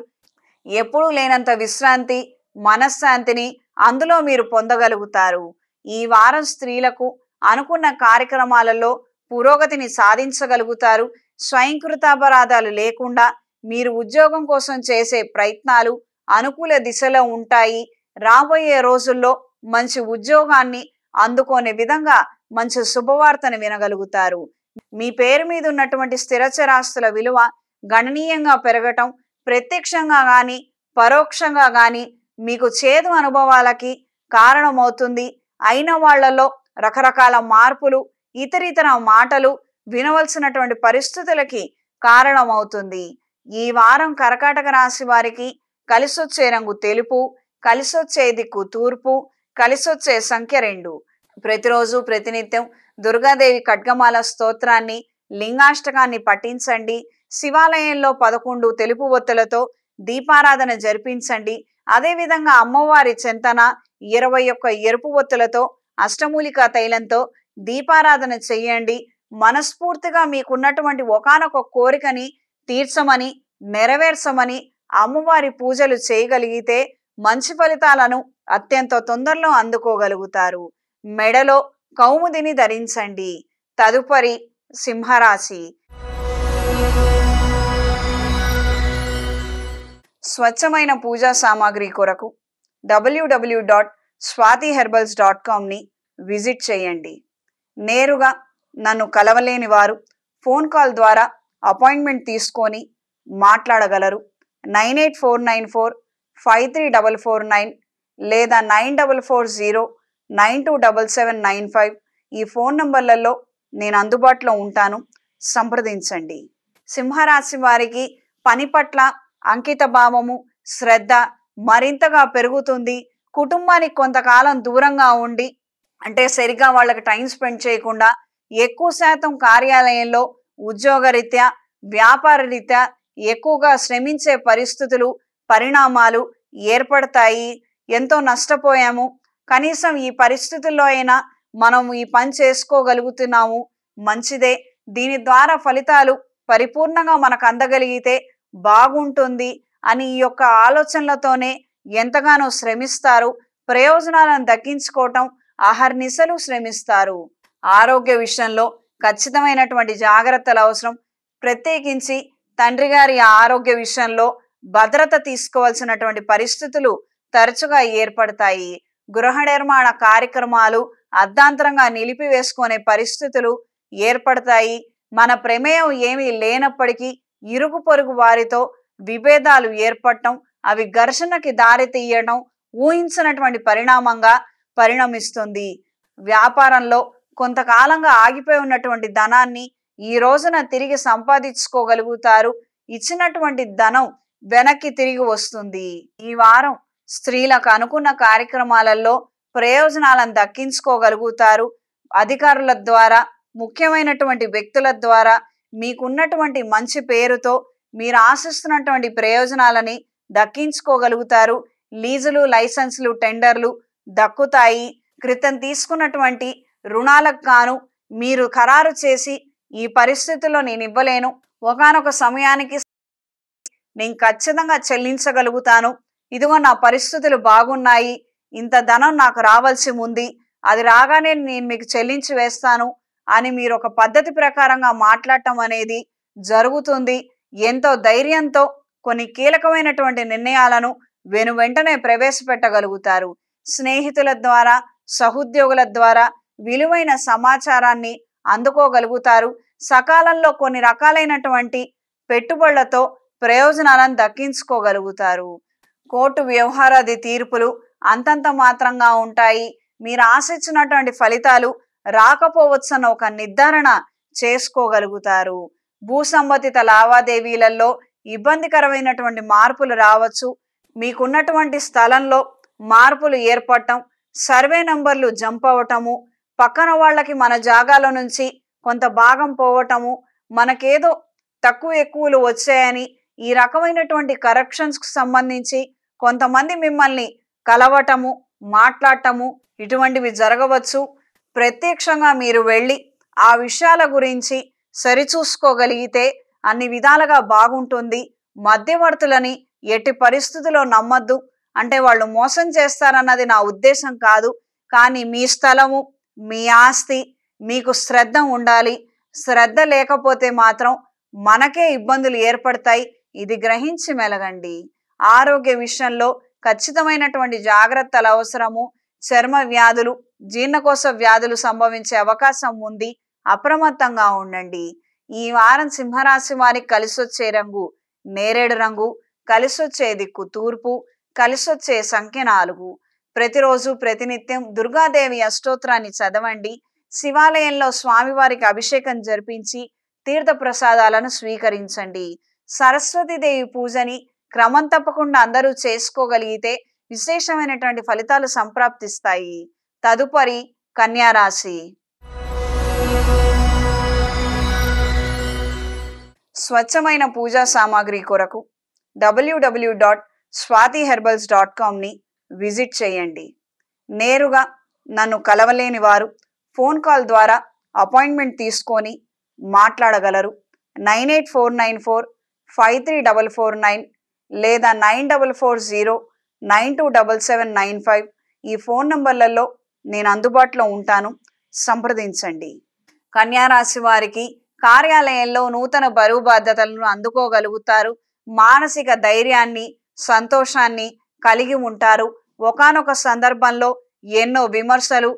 ఎప్పుడూ లేనంత విశ్రాంతి, మనశ్శాంతిని అందులో మీరు పొందగలుగుతారు. ఈ వారం స్త్రీలకు అనుకున్న కార్యక్రమాలలో పురోగతిని సాధించగలుగుతారు. స్వయంకృతాపరాధాలు లేకుండా మీరు ఉద్యోగం కోసం చేసే ప్రయత్నాలు అనుకూల దిశలో ఉంటాయి. రాబోయే రోజుల్లో మంచి ఉద్యోగాన్ని అందుకునే విధంగా మంచి శుభవార్తను వినగలుగుతారు. మీ పేరు మీద ఉన్నటువంటి స్థిరచరాస్తుల విలువ గణనీయంగా పెరగటం ప్రత్యక్షంగా కానీ పరోక్షంగా కానీ మీకు చేదు అనుభవాలకి కారణమవుతుంది. అయిన వాళ్లలో రకరకాల మార్పులు, ఇతరితర మాటలు వినవలసినటువంటి పరిస్థితులకి కారణమవుతుంది. ఈ వారం కర్కాటక రాశి వారికి కలిసొచ్చే రంగు తెలుపు, కలిసొచ్చే దిక్కు తూర్పు, కలిసొచ్చే సంఖ్య 2. ప్రతిరోజు ప్రతినిత్యం దుర్గాదేవి ఖడ్గమాల స్తోత్రాన్ని, లింగాష్టకాన్ని పఠించండి. శివాలయంలో 11 తెలుపు ఒత్తులతో దీపారాధన జరిపించండి. అదేవిధంగా అమ్మవారి చెంతన 21 ఎరుపు ఒత్తులతో అష్టమూలికా తైలంతో దీపారాధన చెయ్యండి. మనస్ఫూర్తిగా మీకున్నటువంటి ఒకానొక కోరికని తీర్చమని, నెరవేర్చమని అమ్మవారి పూజలు చేయగలిగితే మంచి ఫలితాలను అత్యంత తొందరలో అందుకోగలుగుతారు. మెడలో కౌముదిని ధరించండి. తదుపరి సింహరాశి. స్వచ్ఛమైన పూజా సామాగ్రి కొరకు www.swatiherbals.comని విజిట్ చేయండి. నేరుగా నన్ను కలవలేని వారు ఫోన్ కాల్ ద్వారా అపాయింట్మెంట్ తీసుకొని మాట్లాడగలరు. 9849453449 లేదా 9440927795 ఈ ఫోన్ నంబర్లలో నేను అందుబాటులో ఉంటాను. సంప్రదించండి. సింహరాశి వారికి పని పట్ల అంకిత భావము, శ్రద్ధ మరింతగా పెరుగుతుంది. కుటుంబానికి కొంతకాలం దూరంగా ఉండి, అంటే సరిగ్గా వాళ్ళకి టైం స్పెండ్ చేయకుండా ఎక్కువ శాతం కార్యాలయంలో ఉద్యోగరీత్యా వ్యాపార రీత్యా ఎక్కువగా శ్రమించే పరిస్థితులు, పరిణామాలు ఏర్పడతాయి. ఎంతో నష్టపోయాము, కనీసం ఈ పరిస్థితుల్లో అయినా మనం ఈ పని చేసుకోగలుగుతున్నాము, మంచిదే, దీని ద్వారా ఫలితాలు పరిపూర్ణంగా మనకు అందగలిగితే బాగుంటుంది అని ఈ యొక్క ఆలోచనలతోనే ఎంతగానో శ్రమిస్తారు. ప్రయోజనాలను దక్కించుకోవటం అహర్నిశలు శ్రమిస్తారు. ఆరోగ్య విషయంలో ఖచ్చితమైనటువంటి జాగ్రత్తలు అవసరం. ప్రత్యేకించి తండ్రి గారి ఆరోగ్య విషయంలో భద్రత తీసుకోవాల్సినటువంటి పరిస్థితులు తరచుగా ఏర్పడతాయి. గృహ నిర్మాణ కార్యక్రమాలు అర్ధాంతరంగా నిలిపివేసుకునే పరిస్థితులు ఏర్పడతాయి. మన ప్రమేయం ఏమీ లేనప్పటికీ ఇరుగు పొరుగు వారితో విభేదాలు ఏర్పడటం, అవి ఘర్షణకి దారి తీయడం ఊహించినటువంటి పరిణామంగా పరిణమిస్తుంది. వ్యాపారంలో కొంతకాలంగా ఆగిపోయి ఉన్నటువంటి ధనాన్ని ఈ రోజున తిరిగి సంపాదించుకోగలుగుతారు. ఇచ్చినటువంటి ధనం వెనక్కి తిరిగి వస్తుంది. ఈ వారం స్త్రీలకు అనుకున్న కార్యక్రమాలలో ప్రయోజనాలను దక్కించుకోగలుగుతారు. అధికారుల ద్వారా, ముఖ్యమైనటువంటి వ్యక్తుల ద్వారా మీకున్నటువంటి మంచి పేరుతో మీరు ఆశిస్తున్నటువంటి ప్రయోజనాలని దక్కించుకోగలుగుతారు. లీజులు, లైసెన్సులు, టెండర్లు దక్కుతాయి. క్రితం తీసుకున్నటువంటి రుణాలకు గాను మీరు ఖరారు చేసి ఈ పరిస్థితుల్లో నేను ఇవ్వలేను, ఒకానొక సమయానికి నేను ఖచ్చితంగా చెల్లించగలుగుతాను, ఇదిగో నా పరిస్థితులు బాగున్నాయి, ఇంత ధనం నాకు రావాల్సి ఉంది, అది రాగానే నేను మీకు చెల్లించి వేస్తాను అని మీరు ఒక పద్ధతి ప్రకారంగా మాట్లాడటం అనేది జరుగుతుంది. ఎంతో ధైర్యంతో కొన్ని కీలకమైనటువంటి నిర్ణయాలను వెంటనే ప్రవేశపెట్టగలుగుతారు. స్నేహితుల ద్వారా, సహోద్యోగుల ద్వారా విలువైన సమాచారాన్ని అందుకోగలుగుతారు. సకాలంలో కొన్ని రకాలైనటువంటి పెట్టుబడులతో ప్రయోజనాలను దక్కించుకోగలుగుతారు. కోర్టు వ్యవహారాది తీర్పులు అంతంత మాత్రంగా ఉంటాయి. మీరు ఆశించినటువంటి ఫలితాలు రాకపోవచ్చన్న ఒక నిర్ధారణ చేసుకోగలుగుతారు. భూ సంబంధిత లావాదేవీలలో ఇబ్బందికరమైనటువంటి మార్పులు రావచ్చు. మీకున్నటువంటి స్థలంలో మార్పులు ఏర్పడటం, సర్వే నంబర్లు జంప్ అవటము, పక్కన వాళ్ళకి మన జాగాలో నుంచి కొంత భాగం పోవటము, మనకేదో తక్కువ ఎక్కువలు వచ్చాయని ఈ రకమైనటువంటి కరప్షన్స్కు సంబంధించి కొంతమంది మిమ్మల్ని కలవటము, మాట్లాడటము ఇటువంటివి జరగవచ్చు. ప్రత్యక్షంగా మీరు వెళ్ళి ఆ విషయాల గురించి సరిచూసుకోగలిగితే అన్ని విధాలుగా బాగుంటుంది. మధ్యవర్తులని ఎట్టి పరిస్థితుల్లో నమ్మద్దు. అంటే వాళ్ళు మోసం చేస్తారన్నది నా ఉద్దేశం కాదు, కానీ మీ స్థలము, మీ ఆస్తి, మీకు శ్రద్ధ ఉండాలి. శ్రద్ధ లేకపోతే మాత్రం మనకే ఇబ్బందులు ఏర్పడతాయి. ఇది గ్రహించి మెలగండి. ఆరోగ్య విషయంలో ఖచ్చితమైనటువంటి జాగ్రత్తలు అవసరము. చర్మ వ్యాధులు, జీర్ణకోశ వ్యాధులు సంభవించే అవకాశం ఉంది. అప్రమత్తంగా ఉండండి. ఈ వారం సింహరాశి వారికి కలిసొచ్చే రంగు నేరేడు రంగు, కలిసొచ్చే దిక్కు తూర్పు, కలిసొచ్చే సంఖ్య 4. ప్రతిరోజు ప్రతినిత్యం దుర్గాదేవి అష్టోత్తరాన్ని చదవండి. శివాలయంలో స్వామివారికి అభిషేకం జరిపించి తీర్థ ప్రసాదాలను స్వీకరించండి. సరస్వతీదేవి పూజని క్రమం తప్పకుండా అందరూ చేసుకోగలిగితే విశేషమైనటువంటి ఫలితాలు సంప్రాప్తిస్తాయి. తదుపరి కన్యా రాశి. స్వచ్ఛమైన పూజా సామాగ్రి కొరకు www.swatiherbals.com విజిట్ చేయండి. నేరుగా నన్ను కలవలేని వారు ఫోన్ కాల్ ద్వారా అపాయింట్మెంట్ తీసుకొని మాట్లాడగలరు. 9849453449 లేదా 9440927795 ఈ ఫోన్ నంబర్లలో నేను అందుబాటులో ఉంటాను, సంప్రదించండి. కన్యారాశి వారికి కార్యాలయంలో నూతన బరువు బాధ్యతలను అందుకోగలుగుతారు. మానసిక ధైర్యాన్ని, సంతోషాన్ని కలిగి ఉంటారు. ఒకానొక సందర్భంలో ఎన్నో విమర్శలు,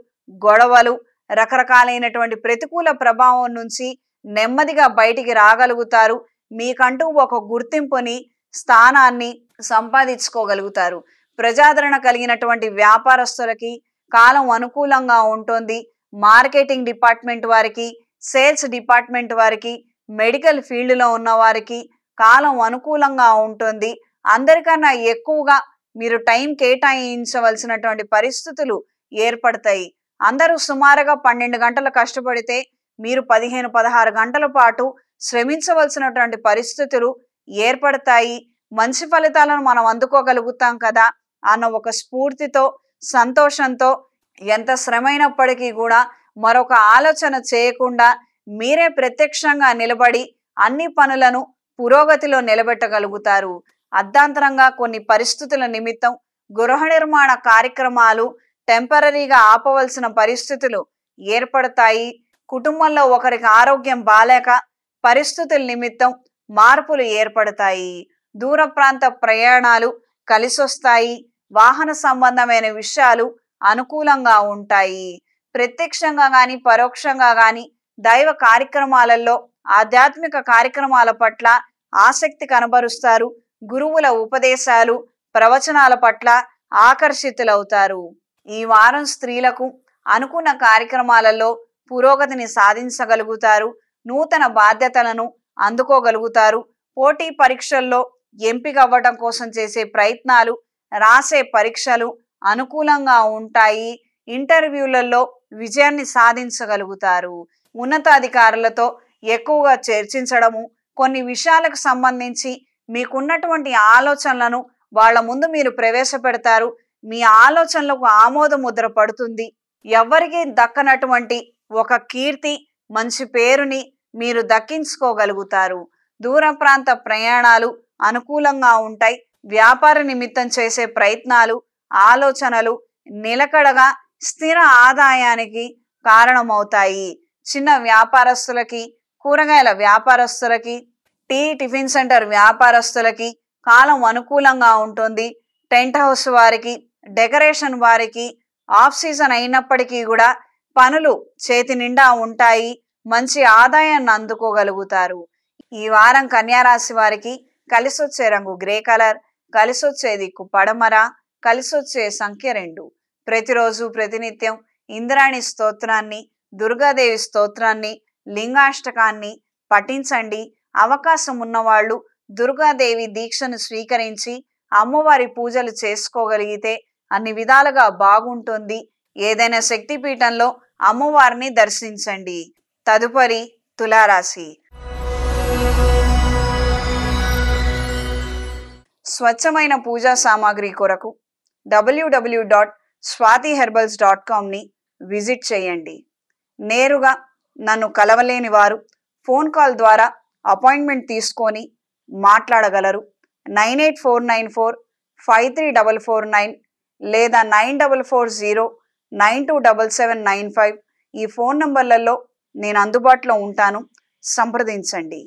గొడవలు, రకరకాలైనటువంటి ప్రతికూల ప్రభావం నుంచి నెమ్మదిగా బయటికి రాగలుగుతారు. మీకంటూ ఒక గుర్తింపుని, స్థానాన్ని సంపాదించుకోగలుగుతారు. ప్రజాదరణ కలిగినటువంటి వ్యాపారస్తులకి కాలం అనుకూలంగా ఉంటుంది. మార్కెటింగ్ డిపార్ట్మెంట్ వారికి, సేల్స్ డిపార్ట్మెంట్ వారికి, మెడికల్ ఫీల్డ్లో ఉన్న వారికి కాలం అనుకూలంగా ఉంటుంది. అందరికన్నా ఎక్కువగా మీరు టైం కేటాయించవలసినటువంటి పరిస్థితులు ఏర్పడతాయి. అందరూ సుమారుగా 12 గంటలు కష్టపడితే మీరు 15-16 గంటల పాటు శ్రమించవలసినటువంటి పరిస్థితులు ఏర్పడతాయి. మంచి ఫలితాలను మనం అందుకోగలుగుతాం కదా అన్న ఒక స్ఫూర్తితో, సంతోషంతో, ఎంత శ్రమైనప్పటికీ కూడా మరొక ఆలోచన చేయకుండా మీరే ప్రత్యక్షంగా నిలబడి అన్ని పనులను పురోగతిలో నిలబెట్టగలుగుతారు. అర్ధాంతరంగా కొన్ని పరిస్థితుల నిమిత్తం గృహ నిర్మాణ కార్యక్రమాలు టెంపరరీగా ఆపవలసిన పరిస్థితులు ఏర్పడతాయి. కుటుంబంలో ఒకరికి ఆరోగ్యం బాలేక పరిస్థితుల నిమిత్తం మార్పులు ఏర్పడతాయి. దూర ప్రాంత ప్రయాణాలు కలిసొస్తాయి. వాహన సంబంధమైన విషయాలు అనుకూలంగా ఉంటాయి. ప్రత్యక్షంగా గాని పరోక్షంగా గాని దైవ కార్యక్రమాలలో, ఆధ్యాత్మిక కార్యక్రమాల పట్ల ఆసక్తి కనబరుస్తారు. గురువుల ఉపదేశాలు, ప్రవచనాల పట్ల ఆకర్షితులవుతారు. ఈ వారం స్త్రీలకు అనుకున్న కార్యక్రమాలలో పురోగతిని సాధించగలుగుతారు. నూతన బాధ్యతలను అందుకోగలుగుతారు. పోటీ పరీక్షల్లో ఎంపిక అవ్వడం కోసం చేసే ప్రయత్నాలు, రాసే పరీక్షలు అనుకూలంగా ఉంటాయి. ఇంటర్వ్యూలలో విజయాన్ని సాధించగలుగుతారు. ఉన్నతాధికారులతో ఎక్కువగా చర్చించడము, కొన్ని విషయాలకు సంబంధించి మీకున్నటువంటి ఆలోచనలను వాళ్ళ ముందు మీరు ప్రవేశపెడతారు. మీ ఆలోచనలకు ఆమోద ముద్ర పడుతుంది. ఎవ్వరికీ దక్కనటువంటి ఒక కీర్తి, మంచి పేరుని మీరు దక్కించుకోగలుగుతారు. దూర ప్రాంత ప్రయాణాలు అనుకూలంగా ఉంటాయి. వ్యాపార నిమిత్తం చేసే ప్రయత్నాలు, ఆలోచనలు నిలకడగా స్థిర ఆదాయానికి కారణమవుతాయి. చిన్న వ్యాపారస్తులకి, కూరగాయల వ్యాపారస్తులకి, టిఫిన్ సెంటర్ వ్యాపారస్తులకి కాలం అనుకూలంగా ఉంటుంది. టెంట్ హౌస్ వారికి, డెకరేషన్ వారికి ఆఫ్ సీజన్ అయినప్పటికీ కూడా పనులు చేతి నిండా ఉంటాయి. మంచి ఆదాయాన్ని అందుకోగలుగుతారు. ఈ వారం కన్యారాశి వారికి కలిసొచ్చే రంగు గ్రే కలర్, కలిసొచ్చే దిక్కు పడమర, కలిసొచ్చే సంఖ్య 2. ప్రతిరోజు ప్రతినిత్యం ఇంద్రాణి స్తోత్రాన్ని, దుర్గాదేవి స్తోత్రాన్ని, లింగాష్టకాన్ని పఠించండి. అవకాశం ఉన్నవాళ్ళు దుర్గాదేవి దీక్షను స్వీకరించి అమ్మవారి పూజలు చేసుకోగలిగితే అన్ని విధాలుగా బాగుంటుంది. ఏదైనా శక్తిపీఠంలో అమ్మవారిని దర్శించండి. తదుపరి తులారాశి. స్వచ్ఛమైన పూజా సామాగ్రి కొరకు www.swatiherbals.com ని విజిట్ చేయండి. నేరుగా నన్ను కలవలేని వారు ఫోన్ కాల్ ద్వారా అపాయింట్మెంట్ తీసుకొని మాట్లాడగలరు. 9849453449 లేదా 9440927795 ఈ ఫోన్ నంబర్లలో నేను అందుబాటులో ఉంటాను. సంప్రదించండి.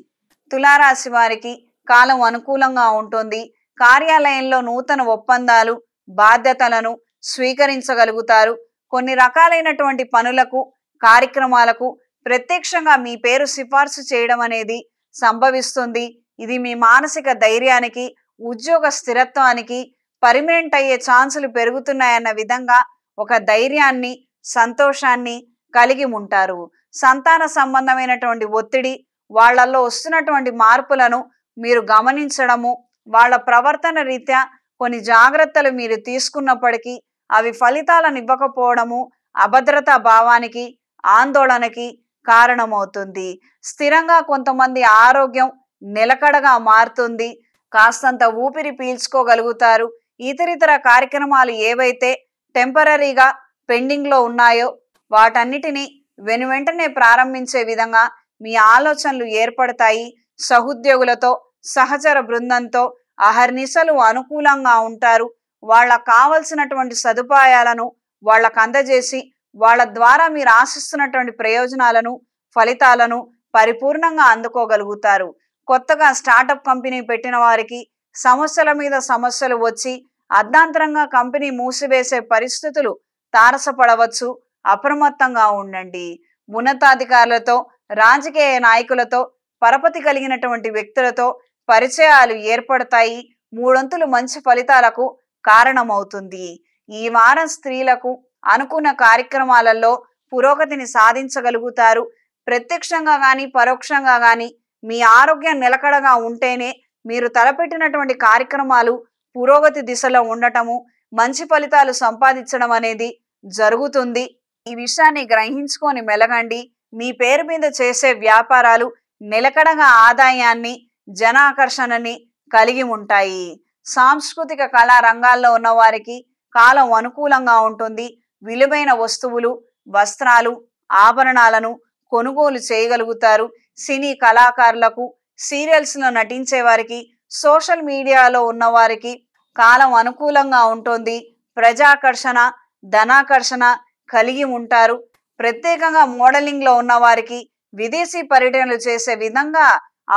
తులారాశి వారికి కాలం అనుకూలంగా ఉంటుంది. కార్యాలయంలో నూతన ఒప్పందాలు, బాధ్యతలను స్వీకరించగలుగుతారు. కొన్ని రకాలైనటువంటి పనులకు, కార్యక్రమాలకు ప్రత్యక్షంగా మీ పేరు సిఫార్సు చేయడం అనేది సంభవిస్తుంది. ఇది మీ మానసిక ధైర్యానికి, ఉద్యోగ స్థిరత్వానికి, పర్మనెంట్ అయ్యే ఛాన్సులు పెరుగుతున్నాయన్న విధంగా ఒక ధైర్యాన్ని, సంతోషాన్ని కలిగి ఉంటారు. సంతాన సంబంధమైనటువంటి ఒత్తిడి, వాళ్ళల్లో వస్తున్నటువంటి మార్పులను మీరు గమనించడము, వాళ్ళ ప్రవర్తన రీత్యా కొన్ని జాగ్రత్తలు మీరు తీసుకున్నప్పటికీ అవి ఫలితాలను ఇవ్వకపోవడము అభద్రతా భావానికి, ఆందోళనకి కారణమవుతుంది. స్థిరంగా కొంతమంది ఆరోగ్యం నిలకడగా మారుతుంది. కాస్తంత ఊపిరి పీల్చుకోగలుగుతారు. ఇతరితర కార్యక్రమాలు ఏవైతే టెంపరరీగా పెండింగ్లో ఉన్నాయో వాటన్నిటినీ వెనువెంటనే ప్రారంభించే విధంగా మీ ఆలోచనలు ఏర్పడతాయి. సహోద్యోగులతో, సహచర బృందంతో అహర్నిశలు అనుకూలంగా ఉంటారు. వాళ్ళకు కావలసినటువంటి సదుపాయాలను వాళ్ళకు అందజేసి వాళ్ళ ద్వారా మీరు ఆశిస్తున్నటువంటి ప్రయోజనాలను, ఫలితాలను పరిపూర్ణంగా అందుకోగలుగుతారు. కొత్తగా స్టార్టప్ కంపెనీ పెట్టిన వారికి సమస్యల మీద సమస్యలు వచ్చి అర్ధాంతరంగా కంపెనీ మూసివేసే పరిస్థితులు తారసపడవచ్చు. అప్రమత్తంగా ఉండండి. ఉన్నతాధికారులతో, రాజకీయ నాయకులతో, పరపతి కలిగినటువంటి వ్యక్తులతో పరిచయాలు ఏర్పడతాయి. మూడొంతులు మంచి ఫలితాలకు కారణమవుతుంది. ఈ వారం స్త్రీలకు అనుకున్న కార్యక్రమాలలో పురోగతిని సాధించగలుగుతారు. ప్రత్యక్షంగా గాని, పరోక్షంగా గాని మీ ఆరోగ్యం నిలకడగా ఉంటేనే మీరు తలపెట్టినటువంటి కార్యక్రమాలు పురోగతి దిశలో ఉండటము, మంచి ఫలితాలు సంపాదించడం అనేది జరుగుతుంది. ఈ విషయాన్ని గ్రహించుకొని మెలగండి. మీ పేరు మీద చేసే వ్యాపారాలు నిలకడగా ఆదాయాన్ని, జనాకర్షణని కలిగి ఉంటాయి. సాంస్కృతిక కళా రంగాల్లో ఉన్న వారికి కాలం అనుకూలంగా ఉంటుంది. విలువైన వస్తువులు, వస్త్రాలు, ఆభరణాలను కొనుగోలు చేయగలుగుతారు. సినీ కళాకారులకు, సీరియల్స్ లో నటించే వారికి, సోషల్ మీడియాలో ఉన్న వారికి కాలం అనుకూలంగా ఉంటుంది. ప్రజాకర్షణ, ధనాకర్షణ కలిగి ఉంటారు. ప్రత్యేకంగా మోడలింగ్ లో ఉన్న వారికి విదేశీ పర్యటనలు చేసే విధంగా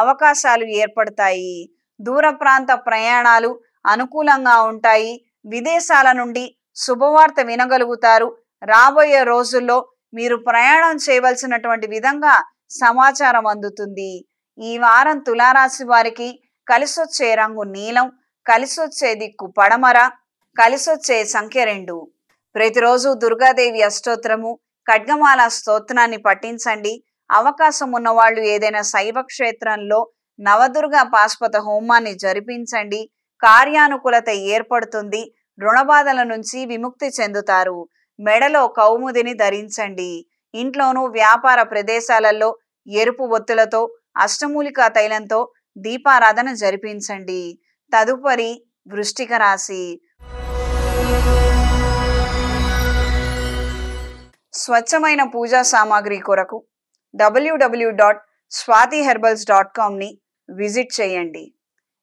అవకాశాలు ఏర్పడతాయి. దూర ప్రాంత ప్రయాణాలు అనుకూలంగా ఉంటాయి. విదేశాల నుండి శుభవార్త వినగలుగుతారు. రాబోయే రోజుల్లో మీరు ప్రయాణం చేయవలసినటువంటి విధంగా సమాచారం అందుతుంది. ఈ వారం తులారాశి వారికి కలిసొచ్చే రంగు నీలం, కలిసొచ్చే దిక్కు పడమర, కలిసొచ్చే సంఖ్య 2. ప్రతిరోజు దుర్గాదేవి అష్టోత్తరము, ఖడ్గమాల స్తోత్రాన్ని పఠించండి. అవకాశం ఉన్నవాళ్ళు ఏదైనా శైవ క్షేత్రంలో నవదుర్గ పాశుపత హోమాన్ని జరిపించండి. కార్యానుకూలత ఏర్పడుతుంది. రుణబాధల నుంచి విముక్తి చెందుతారు. మెడలో కౌముదిని ధరించండి. ఇంట్లోనూ వ్యాపార ప్రదేశాలలో ఎరుపు ఒత్తులతో, అష్టమూలికా తైలంతో దీపారాధన జరిపించండి. తదుపరి వృశ్చిక రాశి. స్వచ్ఛమైన పూజా సామాగ్రి కొరకు www.swatiherbals.comని విజిట్ చేయండి.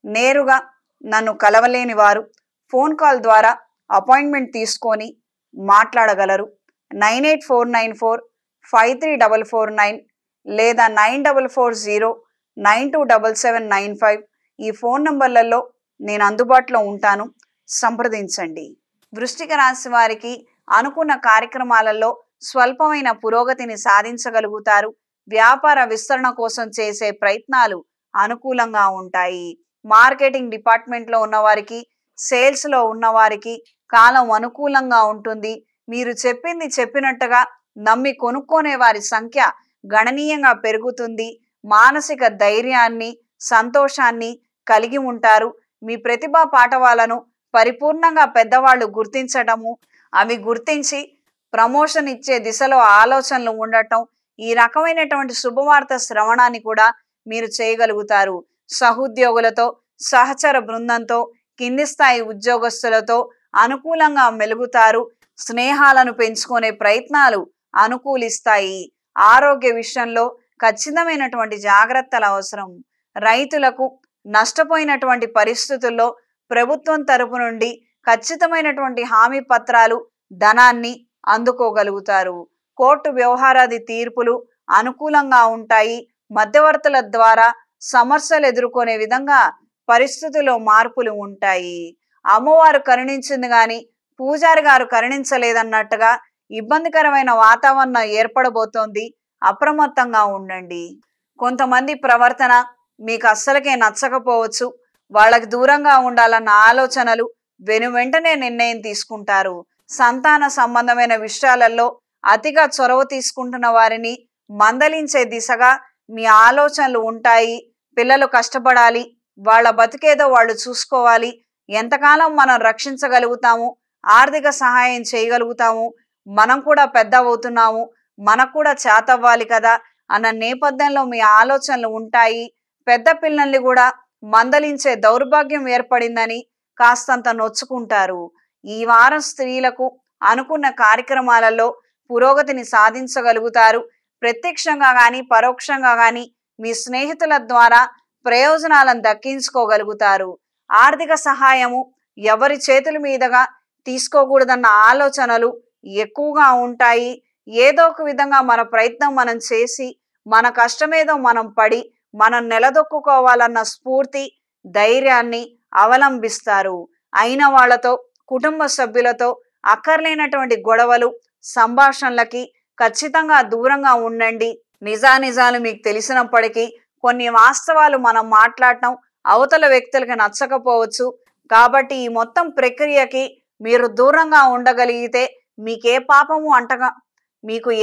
నేరుగా నన్ను కలవలేని వారు ఫోన్ కాల్ ద్వారా అపాయింట్మెంట్ తీసుకొని మాట్లాడగలరు. 9849453449 లేదా 9440927795 ఈ ఫోన్ నంబర్లలో నేను అందుబాటులో ఉంటాను. సంప్రదించండి. వృశ్చిక రాశి వారికి అనుకున్న కార్యక్రమాలలో స్వల్పమైన పురోగతిని సాధించగలుగుతారు. వ్యాపార విస్తరణ కోసం చేసే ప్రయత్నాలు అనుకూలంగా ఉంటాయి. మార్కెటింగ్ డిపార్ట్మెంట్లో ఉన్నవారికి, సేల్స్లో ఉన్నవారికి కాలం అనుకూలంగా ఉంటుంది. మీరు చెప్పింది చెప్పినట్టుగా నమ్మి కొనుక్కునే వారి సంఖ్య గణనీయంగా పెరుగుతుంది. మానసిక ధైర్యాన్ని, సంతోషాన్ని కలిగి ఉంటారు. మీ ప్రతిభా పాఠవాలను పరిపూర్ణంగా పెద్దవాళ్ళు గుర్తించటము, అవి గుర్తించి ప్రమోషన్ ఇచ్చే దిశలో ఆలోచనలు ఉండటం, ఈ రకమైనటువంటి శుభవార్త శ్రవణాన్ని కూడా మీరు చేయగలుగుతారు. సహోద్యోగులతో, సహచర బృందంతో, కింది స్థాయి ఉద్యోగస్తులతో అనుకూలంగా మెలుగుతారు. స్నేహాలను పెంచుకునే ప్రయత్నాలు అనుకూలిస్తాయి. ఆరోగ్య విషయంలో ఖచ్చితమైనటువంటి జాగ్రత్తలు అవసరం. రైతులకు నష్టపోయినటువంటి పరిస్థితుల్లో ప్రభుత్వం తరపు నుండి ఖచ్చితమైనటువంటి హామీ పత్రాలు, ధనాన్ని అందుకోగలుగుతారు. కోర్టు వ్యవహారాది తీర్పులు అనుకూలంగా ఉంటాయి. మధ్యవర్తుల ద్వారా సమస్యలు ఎదుర్కొనే విధంగా పరిస్థితుల్లో మార్పులు ఉంటాయి. అమ్మవారు కరుణించింది గాని పూజారి గారు కరుణించలేదన్నట్టుగా ఇబ్బందికరమైన వాతావరణం ఏర్పడబోతోంది. అప్రమత్తంగా ఉండండి. కొంతమంది ప్రవర్తన మీకు అస్సలకే నచ్చకపోవచ్చు. వాళ్ళకి దూరంగా ఉండాలన్న ఆలోచనలు వెనువెంటనే నిర్ణయం తీసుకుంటారు. సంతాన సంబంధమైన విషయాలలో అతిగా చొరవ తీసుకుంటున్న వారిని మందలించే దిశగా మీ ఆలోచనలు ఉంటాయి. పిల్లలు కష్టపడాలి, వాళ్ళ బతికేదో వాళ్ళు చూసుకోవాలి, ఎంతకాలం మనం రక్షించగలుగుతాము, ఆర్థిక సహాయం చేయగలుగుతాము, మనం కూడా పెద్ద అవుతున్నాము, మనకు కూడా చేతవ్వాలి కదా అన్న నేపథ్యంలో మీ ఆలోచనలు ఉంటాయి. పెద్ద పిల్లల్ని కూడా మందలించే దౌర్భాగ్యం ఏర్పడిందని కాస్తంత నొచ్చుకుంటారు. ఈ వారం స్త్రీలకు అనుకున్న కార్యక్రమాలలో పురోగతిని సాధించగలుగుతారు. ప్రత్యక్షంగా కానీ పరోక్షంగా కానీ మీ స్నేహితుల ద్వారా ప్రయోజనాలను దక్కించుకోగలుగుతారు. ఆర్థిక సహాయము ఎవరి చేతుల మీదుగా తీసుకోకూడదన్న ఆలోచనలు ఎక్కువగా ఉంటాయి. ఏదో ఒక విధంగా మన ప్రయత్నం మనం చేసి, మన కష్టమేదో మనం పడి మనం నిలదొక్కుకోవాలన్న స్ఫూర్తి, ధైర్యాన్ని అవలంబిస్తారు. అయిన వాళ్ళతో, కుటుంబ సభ్యులతో అక్కర్లేనటువంటి గొడవలు, సంభాషణలకి ఖచ్చితంగా దూరంగా ఉండండి. నిజానిజాలు మీకు తెలిసినప్పటికీ కొన్ని వాస్తవాలు మనం మాట్లాడటం అవతల వ్యక్తులకి నచ్చకపోవచ్చు. కాబట్టి ఈ మొత్తం ప్రక్రియకి మీరు దూరంగా ఉండగలిగితే మీకు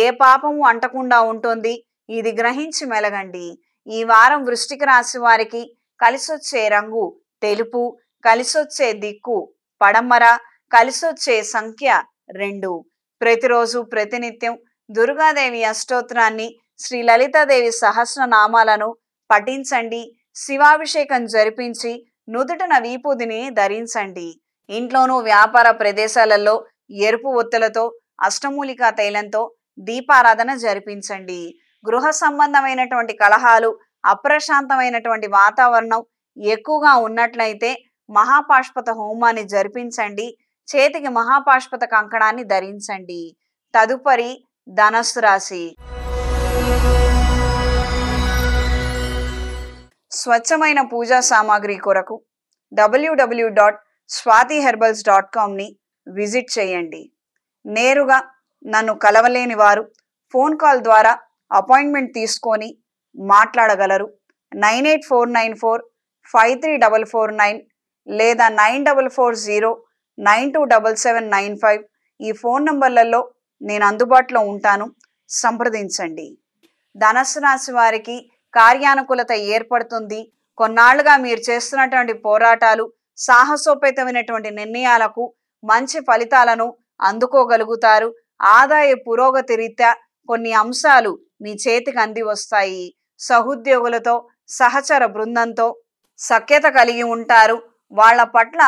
ఏ పాపము అంటకుండా ఉంటుంది. ఇది గ్రహించి మెలగండి. ఈ వారం వృశ్చిక రాశి వారికి కలిసొచ్చే రంగు తెలుపు, కలిసొచ్చే దిక్కు పడమర, కలిసొచ్చే సంఖ్య 2. ప్రతిరోజు ప్రతినిత్యం దుర్గాదేవి అష్టోత్తరాన్ని, శ్రీ లలితాదేవి సహస్రనామాలను పఠించండి. శివాభిషేకం జరిపించి నుదుటన విభూదిని ధరించండి. ఇంట్లోనూ వ్యాపార ప్రదేశాలలో ఎరుపు ఒత్తులతో అష్టమూలికా తైలంతో దీపారాధన జరిపించండి. గృహ సంబంధమైనటువంటి కలహాలు, అప్రశాంతమైనటువంటి వాతావరణం ఎక్కువగా ఉన్నట్లయితే మహాపాశుపత హోమాన్ని జరిపించండి. చేతికి మహాపాశుపత కంకణాన్ని ధరించండి. తదుపరి ధనస్సు రాశి. స్వచ్ఛమైన పూజా సామాగ్రి కొరకు www.swatiherbals.comని విజిట్ చేయండి. నేరుగా నన్ను కలవలేని వారు ఫోన్ కాల్ ద్వారా అపాయింట్మెంట్ తీసుకొని మాట్లాడగలరు. 9849453449 లేదా 9440927795 ఈ ఫోన్ నంబర్లలో నేను అందుబాటులో ఉంటాను. సంప్రదించండి. ధనస్సు రాశి వారికి కార్యానుకూలత ఏర్పడుతుంది. కొన్నాళ్లుగా మీరు చేస్తున్నటువంటి పోరాటాలు, సాహసోపేతమైనటువంటి నిర్ణయాలకు మంచి ఫలితాలను అందుకోగలుగుతారు. ఆదాయ పురోగతి రీత్యా కొన్ని అంశాలు మీ చేతికి అంది వస్తాయి. సహోద్యోగులతో, సహచర బృందంతో సఖ్యత కలిగి ఉంటారు. వాళ్ళ పట్ల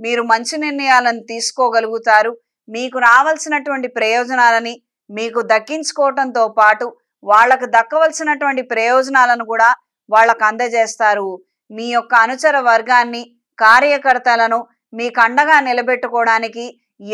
మీరు మంచి నిర్ణయాలను తీసుకోగలుగుతారు. మీకు రావాల్సినటువంటి ప్రయోజనాలని మీకు దక్కించుకోవటంతో పాటు వాళ్ళకు దక్కవలసినటువంటి ప్రయోజనాలను కూడా వాళ్ళకు అందజేస్తారు. మీ యొక్క అనుచర వర్గాన్ని, కార్యకర్తలను మీకు అండగా నిలబెట్టుకోవడానికి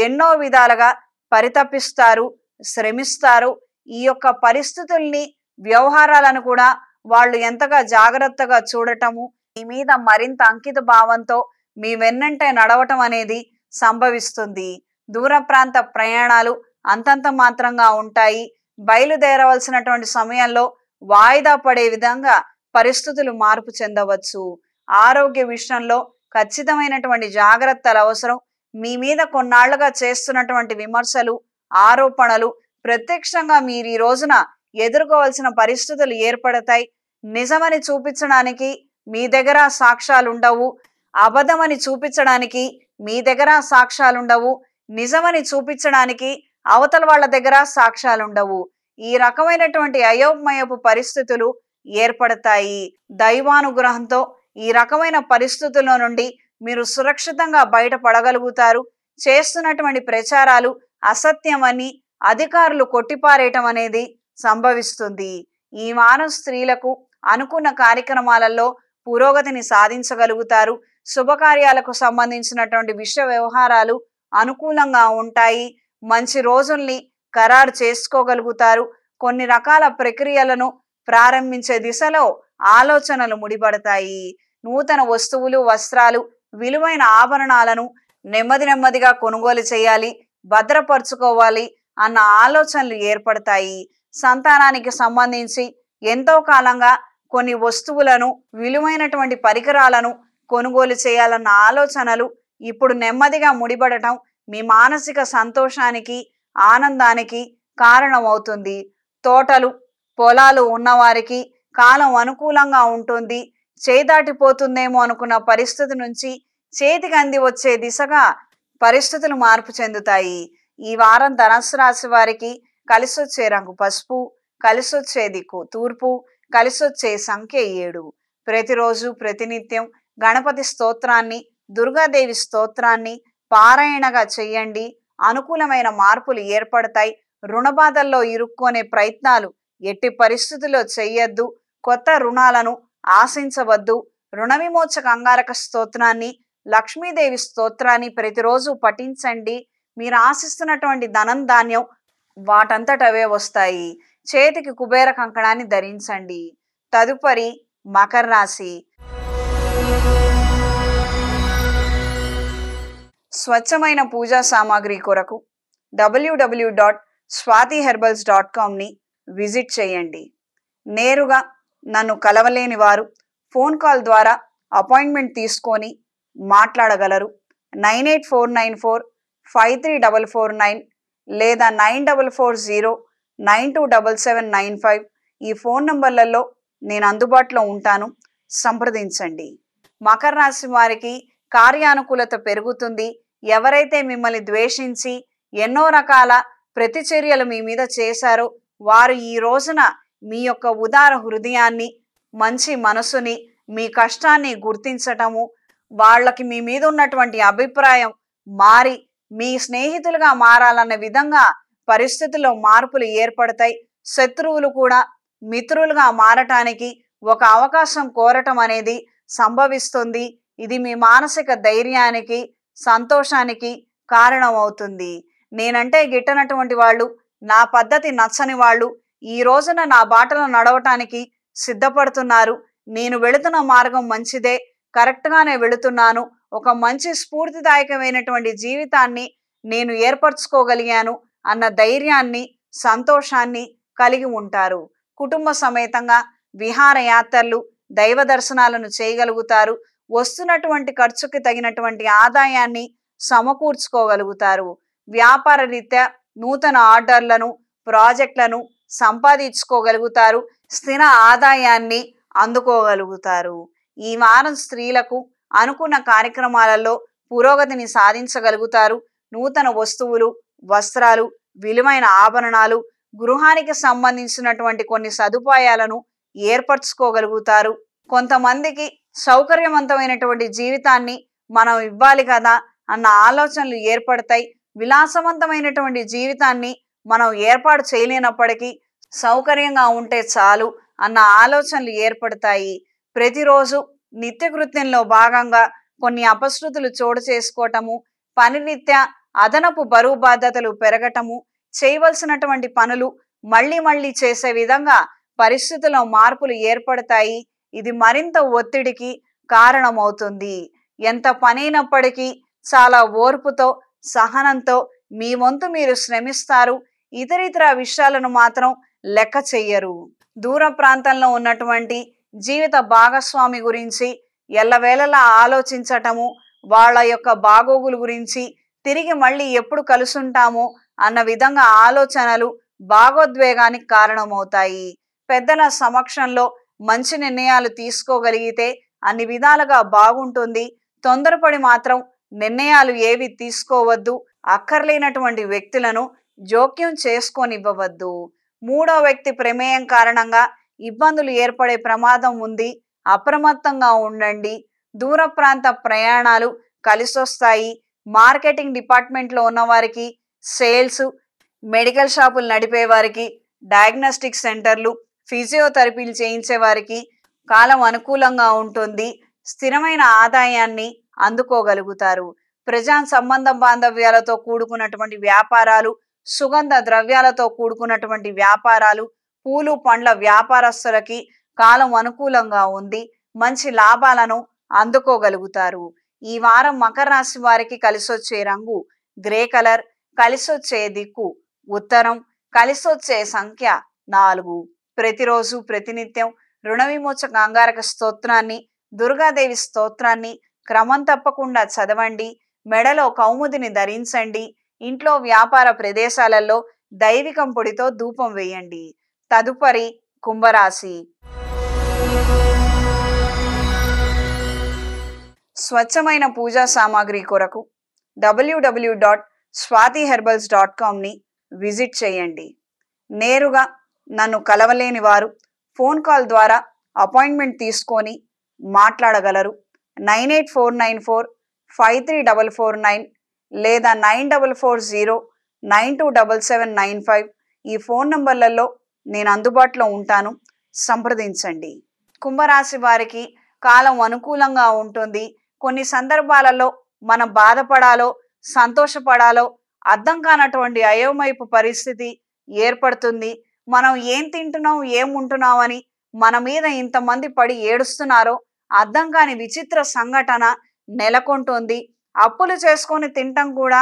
ఎన్నో విధాలుగా పరితపిస్తారు, శ్రమిస్తారు. ఈ యొక్క పరిస్థితుల్ని, వ్యవహారాలను కూడా వాళ్ళు ఎంతగా జాగ్రత్తగా చూడటము, మీ మీద మరింత అంకిత భావంతో మీ వెన్నంటే నడవటం అనేది సంభవిస్తుంది. దూర ప్రాంత ప్రయాణాలు అంతంత మాత్రంగా ఉంటాయి. బయలుదేరవలసినటువంటి సమయంలో వాయిదా పడే విధంగా పరిస్థితులు మార్పు చెందవచ్చు. ఆరోగ్య విషయంలో ఖచ్చితమైనటువంటి జాగ్రత్తలు అవసరం. మీ మీద కొన్నాళ్లుగా చేస్తున్నటువంటి విమర్శలు, ఆరోపణలు ప్రత్యక్షంగా మీరు ఈ రోజున ఎదుర్కోవాల్సిన పరిస్థితులు ఏర్పడతాయి. నిజమని చూపించడానికి మీ దగ్గర సాక్ష్యాలుండవు. అబద్ధమని చూపించడానికి మీ దగ్గర సాక్ష్యాలుండవు. నిజమని చూపించడానికి అవతల వాళ్ళ దగ్గర సాక్ష్యాలుండవు. ఈ రకమైనటువంటి అయోమయపు పరిస్థితులు ఏర్పడతాయి. దైవానుగ్రహంతో ఈ రకమైన పరిస్థితుల నుండి మీరు సురక్షితంగా బయటపడగలుగుతారు. చేస్తున్నటువంటి ప్రచారాలు అసత్యమని అధికారులు కొట్టిపారేయటం అనేది సంభవిస్తుంది. ఈ వారం స్త్రీలకు అనుకున్న కార్యక్రమాలలో పురోగతిని సాధించగలుగుతారు. శుభకార్యాలకు సంబంధించినటువంటి విషయ వ్యవహారాలు అనుకూలంగా ఉంటాయి. మంచి రోజుల్ని ఖరారు చేసుకోగలుగుతారు. కొన్ని రకాల ప్రక్రియలను ప్రారంభించే దిశలో ఆలోచనలు ముడిపడతాయి. నూతన వస్తువులు, వస్త్రాలు, విలువైన ఆభరణాలను నెమ్మదిగా కొనుగోలు చేయాలి, భద్రపరుచుకోవాలి అన్న ఆలోచనలు ఏర్పడతాయి. సంతానానికి సంబంధించి ఎంతో కాలంగా కొన్ని వస్తువులను, విలువైనటువంటి పరికరాలను కొనుగోలు చేయాలన్న ఆలోచనలు ఇప్పుడు నెమ్మదిగా ముడిపడటం మీ మానసిక సంతోషానికి, ఆనందానికి కారణమవుతుంది. తోటలు, పొలాలు ఉన్నవారికి కాలం అనుకూలంగా ఉంటుంది. చేదాటిపోతుందేమో అనుకున్న పరిస్థితి నుంచి చేతికి అంది వచ్చే దిశగా పరిస్థితులు మార్పు చెందుతాయి. ఈ వారం ధనస్సు రాశి వారికి కలిసొచ్చే రంగు పసుపు, కలిసొచ్చే దిక్కు తూర్పు, కలిసొచ్చే సంఖ్య 7. ప్రతిరోజు ప్రతినిత్యం గణపతి స్తోత్రాన్ని, దుర్గాదేవి స్తోత్రాన్ని పారాయణగా చెయ్యండి. అనుకూలమైన మార్పులు ఏర్పడతాయి. రుణబాధల్లో ఇరుక్కునే ప్రయత్నాలు ఎట్టి పరిస్థితుల్లో చెయ్యొద్దు. కొత్త రుణాలను ఆశించవద్దు. రుణ విమోచక అంగారక స్తోత్రాన్ని, లక్ష్మీదేవి స్తోత్రాన్ని ప్రతిరోజు పఠించండి. మీరు ఆశిస్తున్నటువంటి ధనం, ధాన్యం వాటంతటవే వస్తాయి. చేతికి కుబేర కంకణాన్ని ధరించండి. తదుపరి మకర రాశి. స్వచ్ఛమైన పూజా సామాగ్రి కొరకు www.swatiherbals.comని విజిట్ చేయండి. నేరుగా నన్ను కలవలేని వారు ఫోన్ కాల్ ద్వారా అపాయింట్మెంట్ తీసుకొని మాట్లాడగలరు. 9849453449 లేదా 9440927795 ఈ ఫోన్ నంబర్లలో నేను అందుబాటులో ఉంటాను. సంప్రదించండి. మకర రాశి వారికి కార్యానుకూలత పెరుగుతుంది. ఎవరైతే మిమ్మల్ని ద్వేషించి ఎన్నో రకాల ప్రతిచర్యలు మీ మీద చేశారో వారు ఈ రోజున మీ యొక్క ఉదార హృదయాన్ని, మంచి మనసుని, మీ కష్టాన్ని గుర్తించటము, వాళ్ళకి మీ మీద ఉన్నటువంటి అభిప్రాయం మారి మీ స్నేహితులుగా మారాలన్న విధంగా పరిస్థితుల్లో మార్పులు ఏర్పడతాయి. శత్రువులు కూడా మిత్రులుగా మారటానికి ఒక అవకాశం కోరటం అనేది సంభవిస్తుంది. ఇది మీ మానసిక ధైర్యానికి, సంతోషానికి కారణమవుతుంది. నేనంటే గిట్టనటువంటి వాళ్ళు, నా పద్ధతి నచ్చని వాళ్ళు ఈ రోజున నా బాటలో నడవటానికి సిద్ధపడుతున్నారు. నేను వెళుతున్న మార్గం మంచిదే, కరెక్ట్గానే వెళుతున్నాను, ఒక మంచి స్ఫూర్తిదాయకమైనటువంటి జీవితాన్ని నేను ఏర్పరచుకోగలిగాను అన్న ధైర్యాన్ని, సంతోషాన్ని కలిగి ఉంటారు. కుటుంబ సమేతంగా విహారయాత్రలు, దైవ దర్శనాలను చేయగలుగుతారు. వస్తున్నటువంటి ఖర్చుకి తగినటువంటి ఆదాయాన్ని సమకూర్చుకోగలుగుతారు. వ్యాపార రీత్యా నూతన ఆర్డర్లను, ప్రాజెక్టులను సంపాదించుకోగలుగుతారు. స్థిర ఆదాయాన్ని అందుకోగలుగుతారు. ఈ వారం స్త్రీలకు అనుకున్న కార్యక్రమాలలో పురోగతిని సాధించగలుగుతారు. నూతన వస్తువులు, వస్త్రాలు, విలువైన ఆభరణాలు, గృహానికి సంబంధించినటువంటి కొన్ని సదుపాయాలను ఏర్పరచుకోగలుగుతారు. కొంతమందికి సౌకర్యవంతమైనటువంటి జీవితాన్ని మనం ఇవ్వాలి కదా అన్న ఆలోచనలు ఏర్పడతాయి. విలాసవంతమైనటువంటి జీవితాన్ని మనం ఏర్పాటు చేయలేనప్పటికీ సౌకర్యంగా ఉంటే చాలు అన్న ఆలోచనలు ఏర్పడతాయి. ప్రతిరోజు నిత్యకృత్యంలో భాగంగా కొన్ని అపశృతులు చోటు చేసుకోవటము, పనిరీత్యా అదనపు బరువు బాధ్యతలు పెరగటము, చేయవలసినటువంటి పనులు మళ్ళీ మళ్ళీ చేసే విధంగా పరిస్థితుల్లో మార్పులు ఏర్పడతాయి. ఇది మరింత ఒత్తిడికి కారణమవుతుంది. ఎంత పనైనప్పటికీ చాలా ఓర్పుతో, సహనంతో మీ వంతు మీరు శ్రమిస్తారు. ఇతరితర విషయాలను మాత్రం లెక్క చెయ్యరు. దూర ప్రాంతంలో ఉన్నటువంటి జీవిత భాగస్వామి గురించి ఎల్లవేళలా ఆలోచించటము, వాళ్ళ యొక్క బాగోగుల గురించి, తిరిగి మళ్ళీ ఎప్పుడు కలుసుంటామో అన్న విధంగా ఆలోచనలు భాగోద్వేగానికి కారణమవుతాయి. పెద్దల సమక్షంలో మంచి నిర్ణయాలు తీసుకోగలిగితే అన్ని విధాలుగా బాగుంటుంది. తొందరపడి మాత్రం నిర్ణయాలు ఏవి తీసుకోవద్దు. అక్కర్లేనటువంటి వ్యక్తులను జోక్యం చేసుకోనివ్వవద్దు. మూడో వ్యక్తి ప్రమేయం కారణంగా ఇబ్బందులు ఏర్పడే ప్రమాదం ఉంది. అప్రమత్తంగా ఉండండి. దూర ప్రాంత ప్రయాణాలు కలిసొస్తాయి. మార్కెటింగ్ డిపార్ట్మెంట్లో ఉన్నవారికి, సేల్స్, మెడికల్ షాపులు నడిపే వారికి, డయాగ్నోస్టిక్ సెంటర్లు, ఫిజియోథెరపీలు చేయించే వారికి కాలం అనుకూలంగా ఉంటుంది. స్థిరమైన ఆదాయాన్ని అందుకోగలుగుతారు. ప్రజా సంబంధ బాంధవ్యాలతో కూడుకున్నటువంటి వ్యాపారాలు, సుగంధ ద్రవ్యాలతో కూడుకున్నటువంటి వ్యాపారాలు, పూలు పండ్ల వ్యాపారస్తులకి కాలం అనుకూలంగా ఉంది. మంచి లాభాలను అందుకోగలుగుతారు. ఈ వారం మకర రాశి వారికి కలిసొచ్చే రంగు గ్రే కలర్, కలిసొచ్చే దిక్కు ఉత్తరం, కలిసొచ్చే సంఖ్య 4. ప్రతిరోజు ప్రతినిత్యం రుణ విమోచక అంగారక స్తోత్రాన్ని, దుర్గాదేవి స్తోత్రాన్ని క్రమం తప్పకుండా చదవండి. మెడలో కౌముదిని ధరించండి. ఇంట్లో వ్యాపార ప్రదేశాలలో దైవికం పొడితో ధూపం వేయండి. తదుపరి కుంభరాశి. స్వచ్ఛమైన పూజా సామాగ్రి కొరకు www.swatiherbals.comని విజిట్ చేయండి. నేరుగా నన్ను కలవలేని వారు ఫోన్ కాల్ ద్వారా అపాయింట్మెంట్ తీసుకొని మాట్లాడగలరు. 9849453449 లేదా 9440927795 ఈ ఫోన్ నంబర్లలో నేను అందుబాటులో ఉంటాను. సంప్రదించండి. కుంభరాశి వారికి కాలం అనుకూలంగా ఉంటుంది. కొన్ని సందర్భాలలో మనం బాధపడాలో, సంతోషపడాలో అర్థం కానటువంటి అయోమయపు పరిస్థితి ఏర్పడుతుంది. మనం ఏం తింటున్నాం, ఏం ఉంటున్నాం అని మన మీద ఇంతమంది పడి ఏడుస్తున్నారో అర్థం కాని విచిత్ర సంఘటన నెలకొంటుంది. అప్పులు చేసుకొని తినటం కూడా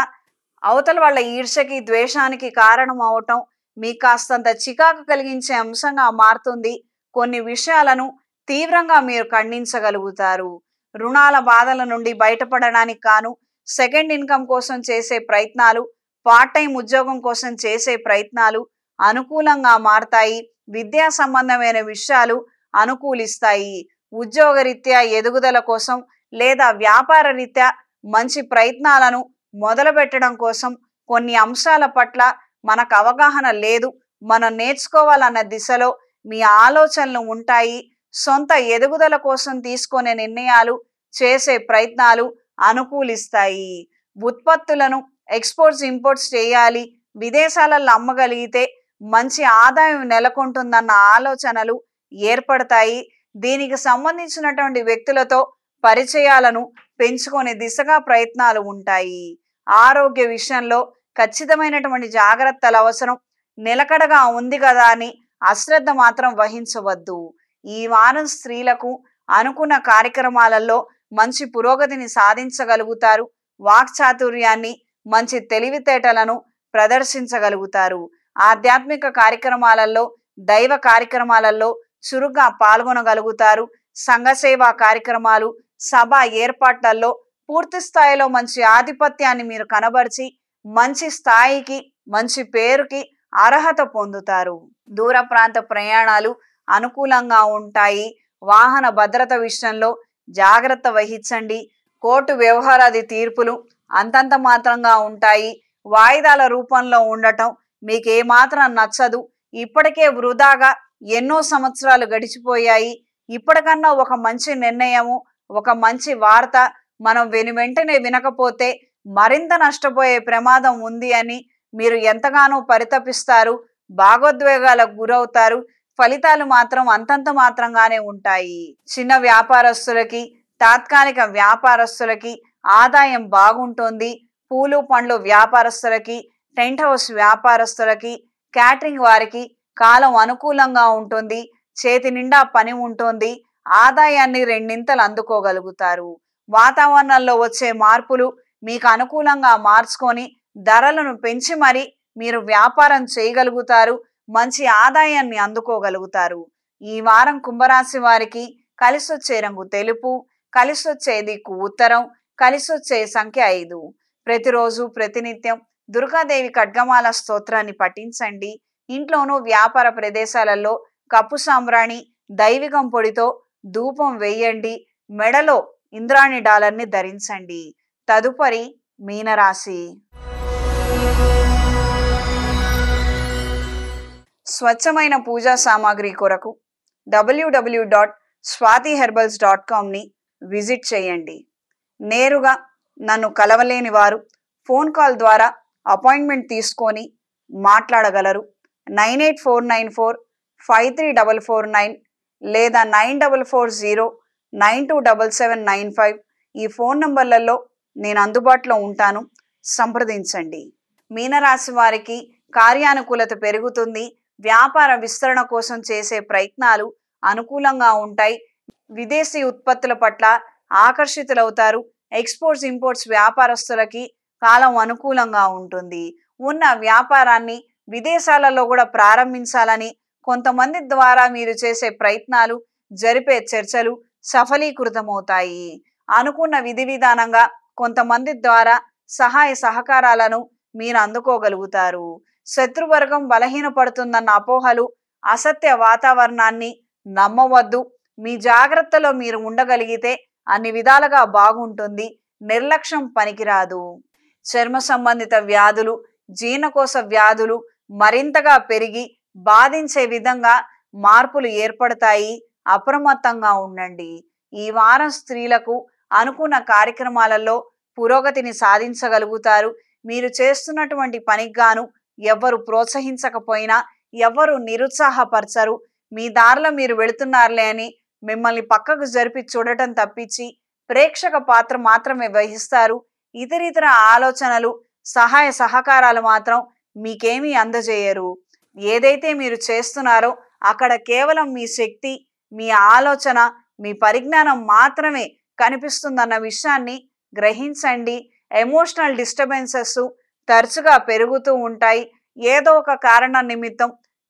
అవతల వాళ్ళ ఈర్ష్యకి, ద్వేషానికి కారణం అవటం మీకు కాస్తంత చికాకు కలిగించే అంశంగా మారుతుంది. కొన్ని విషయాలను తీవ్రంగా మీరు ఖండించగలుగుతారు. రుణాల బాధల నుండి బయటపడడానికి కాను సెకండ్ ఇన్కమ్ కోసం చేసే ప్రయత్నాలు, పార్ట్ టైం ఉద్యోగం కోసం చేసే ప్రయత్నాలు అనుకూలంగా మారతాయి. విద్యా సంబంధమైన విషయాలు అనుకూలిస్తాయి. ఉద్యోగరీత్యా ఎదుగుదల కోసం లేదా వ్యాపార రీత్యా మంచి ప్రయత్నాలను మొదలు పెట్టడం కోసం కొన్ని అంశాల పట్ల మనకు అవగాహన లేదు. మనం నేర్చుకోవాలన్న దిశలో మీ ఆలోచనలు ఉంటాయి. సొంత ఎదుగుదల కోసం తీసుకునే నిర్ణయాలు, చేసే ప్రయత్నాలు అనుకూలిస్తాయి. ఉత్పత్తులను ఎక్స్పోర్ట్స్ ఇంపోర్ట్స్ చేయాలి, విదేశాలలో అమ్మగలిగితే మంచి ఆదాయం నెలకొంటుందన్న ఆలోచనలు ఏర్పడతాయి. దీనికి సంబంధించినటువంటి వ్యక్తులతో పరిచయాలను పెంచుకునే దిశగా ప్రయత్నాలు ఉంటాయి. ఆరోగ్య విషయంలో ఖచ్చితమైనటువంటి జాగ్రత్తలు అవసరం. నిలకడగా ఉంది కదా అని అశ్రద్ధ మాత్రం వహించవద్దు. ఈ వారం స్త్రీలకు అనుకున్న కార్యక్రమాలలో మంచి పురోగతిని సాధించగలుగుతారు. వాక్చాతుర్యాన్ని, మంచి తెలివితేటలను ప్రదర్శించగలుగుతారు. ఆధ్యాత్మిక కార్యక్రమాలలో, దైవ కార్యక్రమాలలో చురుగ్గా పాల్గొనగలుగుతారు. సంఘ సేవా కార్యక్రమాలు, సభ ఏర్పాట్లలో పూర్తి స్థాయిలో మంచి ఆధిపత్యాన్ని మీరు కనబరిచి మంచి స్థాయికి, మంచి పేరుకి అర్హత పొందుతారు. దూర ప్రాంత ప్రయాణాలు అనుకూలంగా ఉంటాయి. వాహన భద్రత విషయంలో జాగ్రత్త వహించండి. కోర్టు వ్యవహారాది తీర్పులు అంతంత మాత్రంగా ఉంటాయి. వాయిదాల రూపంలో ఉండటం మీకు ఏమాత్రం నచ్చదు. ఇప్పటికే వృధాగా ఎన్నో సంవత్సరాలు గడిచిపోయాయి. ఇప్పటికన్నా ఒక మంచి నిర్ణయము, ఒక మంచి వార్త మనం వెంటనే వినకపోతే మరింత నష్టపోయే ప్రమాదం ఉంది అని మీరు ఎంతగానో పరితపిస్తారు. భాగోద్వేగాలకు గురవుతారు. ఫలితాలు మాత్రం అంతంత మాత్రంగానే ఉంటాయి. చిన్న వ్యాపారస్తులకి, తాత్కాలిక వ్యాపారస్తులకి ఆదాయం బాగుంటుంది. పూలు పండ్లు వ్యాపారస్తులకి, టెంట్ హౌస్ వ్యాపారస్తులకి, క్యాటరింగ్ వారికి కాలం అనుకూలంగా ఉంటుంది. చేతి నిండా పని ఉంటుంది. ఆదాయాన్ని రెండింతలు అందుకోగలుగుతారు. వాతావరణంలో వచ్చే మార్పులు మీకు అనుకూలంగా మార్చుకొని ధరలను పెంచి మరి మీరు వ్యాపారం చేయగలుగుతారు. మంచి ఆదాయాన్ని అందుకోగలుగుతారు. ఈ వారం కుంభరాశి వారికి కలిసొచ్చే రంగు తెలుపు, కలిసొచ్చే దిక్కు ఉత్తరం, కలిసొచ్చే సంఖ్య 5. ప్రతిరోజు ప్రతినిత్యం దుర్గాదేవి ఖడ్గమాల స్తోత్రాన్ని పఠించండి. ఇంట్లోనూ వ్యాపార ప్రదేశాలలో కప్పు సాంబ్రాణి, దైవికం పొడితో ధూపం వేయండి. మెడలో ఇంద్రాణి డాలర్ని ధరించండి. తదుపరి మీనరాశి. స్వచ్ఛమైన పూజా సామాగ్రి కొరకు www.swatiherbals.comని విజిట్ చేయండి. నేరుగా నన్ను కలవలేని వారు ఫోన్ కాల్ ద్వారా అపాయింట్మెంట్ తీసుకొని మాట్లాడగలరు. 9849453449 లేదా 9440927795 ఈ ఫోన్ నంబర్లలో నేను అందుబాటులో ఉంటాను. సంప్రదించండి. మీనరాశి వారికి కార్యానుకూలత పెరుగుతుంది. వ్యాపార విస్తరణ కోసం చేసే ప్రయత్నాలు అనుకూలంగా ఉంటాయి. విదేశీ ఉత్పత్తుల పట్ల ఆకర్షితులవుతారు. ఎక్స్పోర్ట్స్ ఇంపోర్ట్స్ వ్యాపారస్తులకి కాలం అనుకూలంగా ఉంటుంది. ఉన్న వ్యాపారాన్ని విదేశాలలో కూడా ప్రారంభించాలని కొంతమంది ద్వారా మీరు చేసే ప్రయత్నాలు, జరిపే చర్చలు సఫలీకృతమవుతాయి. అనుకున్న విధి విధానంగా కొంతమంది ద్వారా సహాయ సహకారాలను మీరు అందుకోగలుగుతారు. శత్రువర్గం బలహీనపడుతుందన్న అపోహలు, అసత్య వాతావరణాన్ని నమ్మవద్దు. మీ జాగ్రత్తలో మీరు ఉండగలిగితే అన్ని విధాలుగా బాగుంటుంది. నిర్లక్ష్యం పనికిరాదు. చర్మ సంబంధిత వ్యాధులు, జీర్ణకోశ వ్యాధులు మరింతగా పెరిగి బాధించే విధంగా మార్పులు ఏర్పడతాయి. అప్రమత్తంగా ఉండండి. ఈ వారం స్త్రీలకు అనుకున్న కార్యక్రమాలలో పురోగతిని సాధించగలుగుతారు. మీరు చేస్తున్నటువంటి పనికి గాను ఎవ్వరు ప్రోత్సహించకపోయినా, ఎవ్వరు నిరుత్సాహపరచరు. మీ దారిలో మీరు వెళుతున్నారులే అని మిమ్మల్ని పక్కకు జరిపి చూడటం తప్పించి ప్రేక్షక పాత్ర మాత్రమే వహిస్తారు. ఇతరితర ఆలోచనలు, సహాయ సహకారాలు మాత్రం మీకేమీ అందజేయరు. ఏదైతే మీరు చేస్తున్నారో అక్కడ కేవలం మీ శక్తి, మీ ఆలోచన, మీ పరిజ్ఞానం మాత్రమే కనిపిస్తుందన్న విషయాన్ని గ్రహించండి. ఎమోషనల్ డిస్టర్బెన్సెస్ తరచుగా పెరుగుతూ ఉంటాయి. ఏదో ఒక కారణం నిమిత్తం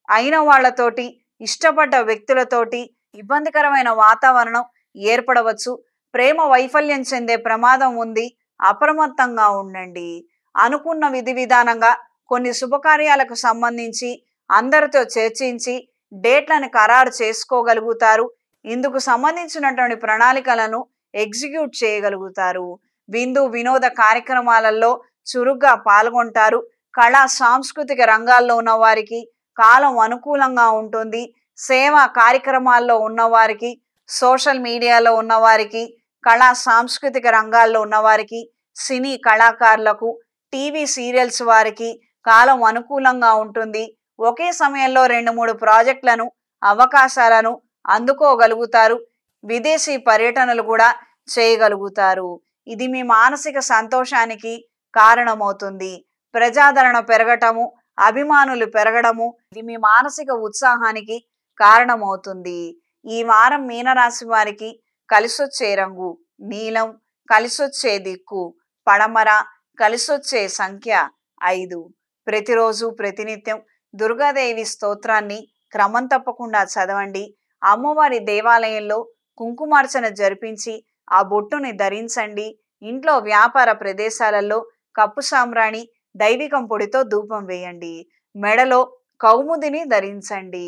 అయిన వాళ్ళతోటి, ఇష్టపడ్డ వ్యక్తులతోటి ఇబ్బందికరమైన వాతావరణం ఏర్పడవచ్చు. ప్రేమ వైఫల్యం చెందే ప్రమాదం ఉంది. అప్రమత్తంగా ఉండండి. అనుకున్న విధి విధానంగా కొన్ని శుభకార్యాలకు సంబంధించి అందరితో చర్చించి డేట్లను ఖరారు చేసుకోగలుగుతారు. ఇందుకు సంబంధించినటువంటి ప్రణాళికలను ఎగ్జిక్యూట్ చేయగలుగుతారు. విందు వినోద కార్యక్రమాలలో చురుగ్గా పాల్గొంటారు. కళా సాంస్కృతిక రంగాల్లో ఉన్న వారికి కాలం అనుకూలంగా ఉంటుంది. సేవా కార్యక్రమాల్లో ఉన్నవారికి, సోషల్ మీడియాలో ఉన్నవారికి, కళా సాంస్కృతిక రంగాల్లో ఉన్నవారికి, సినీ కళాకారులకు, టీవీ సీరియల్స్ వారికి కాలం అనుకూలంగా ఉంటుంది. ఒకే సమయంలో 2-3 ప్రాజెక్టులను, అవకాశాలను అందుకోగలుగుతారు. విదేశీ పర్యటనలు కూడా చేయగలుగుతారు. ఇది మీ మానసిక సంతోషానికి కారణమవుతుంది. ప్రజాదరణ పెరగటము, అభిమానులు పెరగడము ఇది మీ మానసిక ఉత్సాహానికి కారణమవుతుంది. ఈ వారం మీనరాశి వారికి కలిసొచ్చే రంగు నీలం, కలిసొచ్చే దిక్కు పడమర, కలిసొచ్చే సంఖ్య 5. ప్రతిరోజు ప్రతినిత్యం దుర్గాదేవి స్తోత్రాన్ని క్రమం తప్పకుండా చదవండి. అమ్మవారి దేవాలయంలో కుంకుమార్చన జరిపించి ఆ బొట్టుని ధరించండి. ఇంట్లో వ్యాపార ప్రదేశాలలో కప్పు సాంబ్రాణి దైవికం పొడితో ధూపం వేయండి. మెడలో కౌముదిని ధరించండి.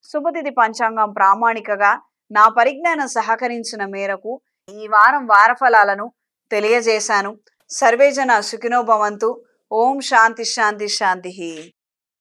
శుభతిథి పంచాంగం ప్రామాణికగా నా పరిజ్ఞానం సహకరించిన మేరకు ఈ వారం వారఫలాలను తెలియజేశాను. సర్వేజన సుఖినో భవంతు. ఓం శాంతి శాంతి శాంతి.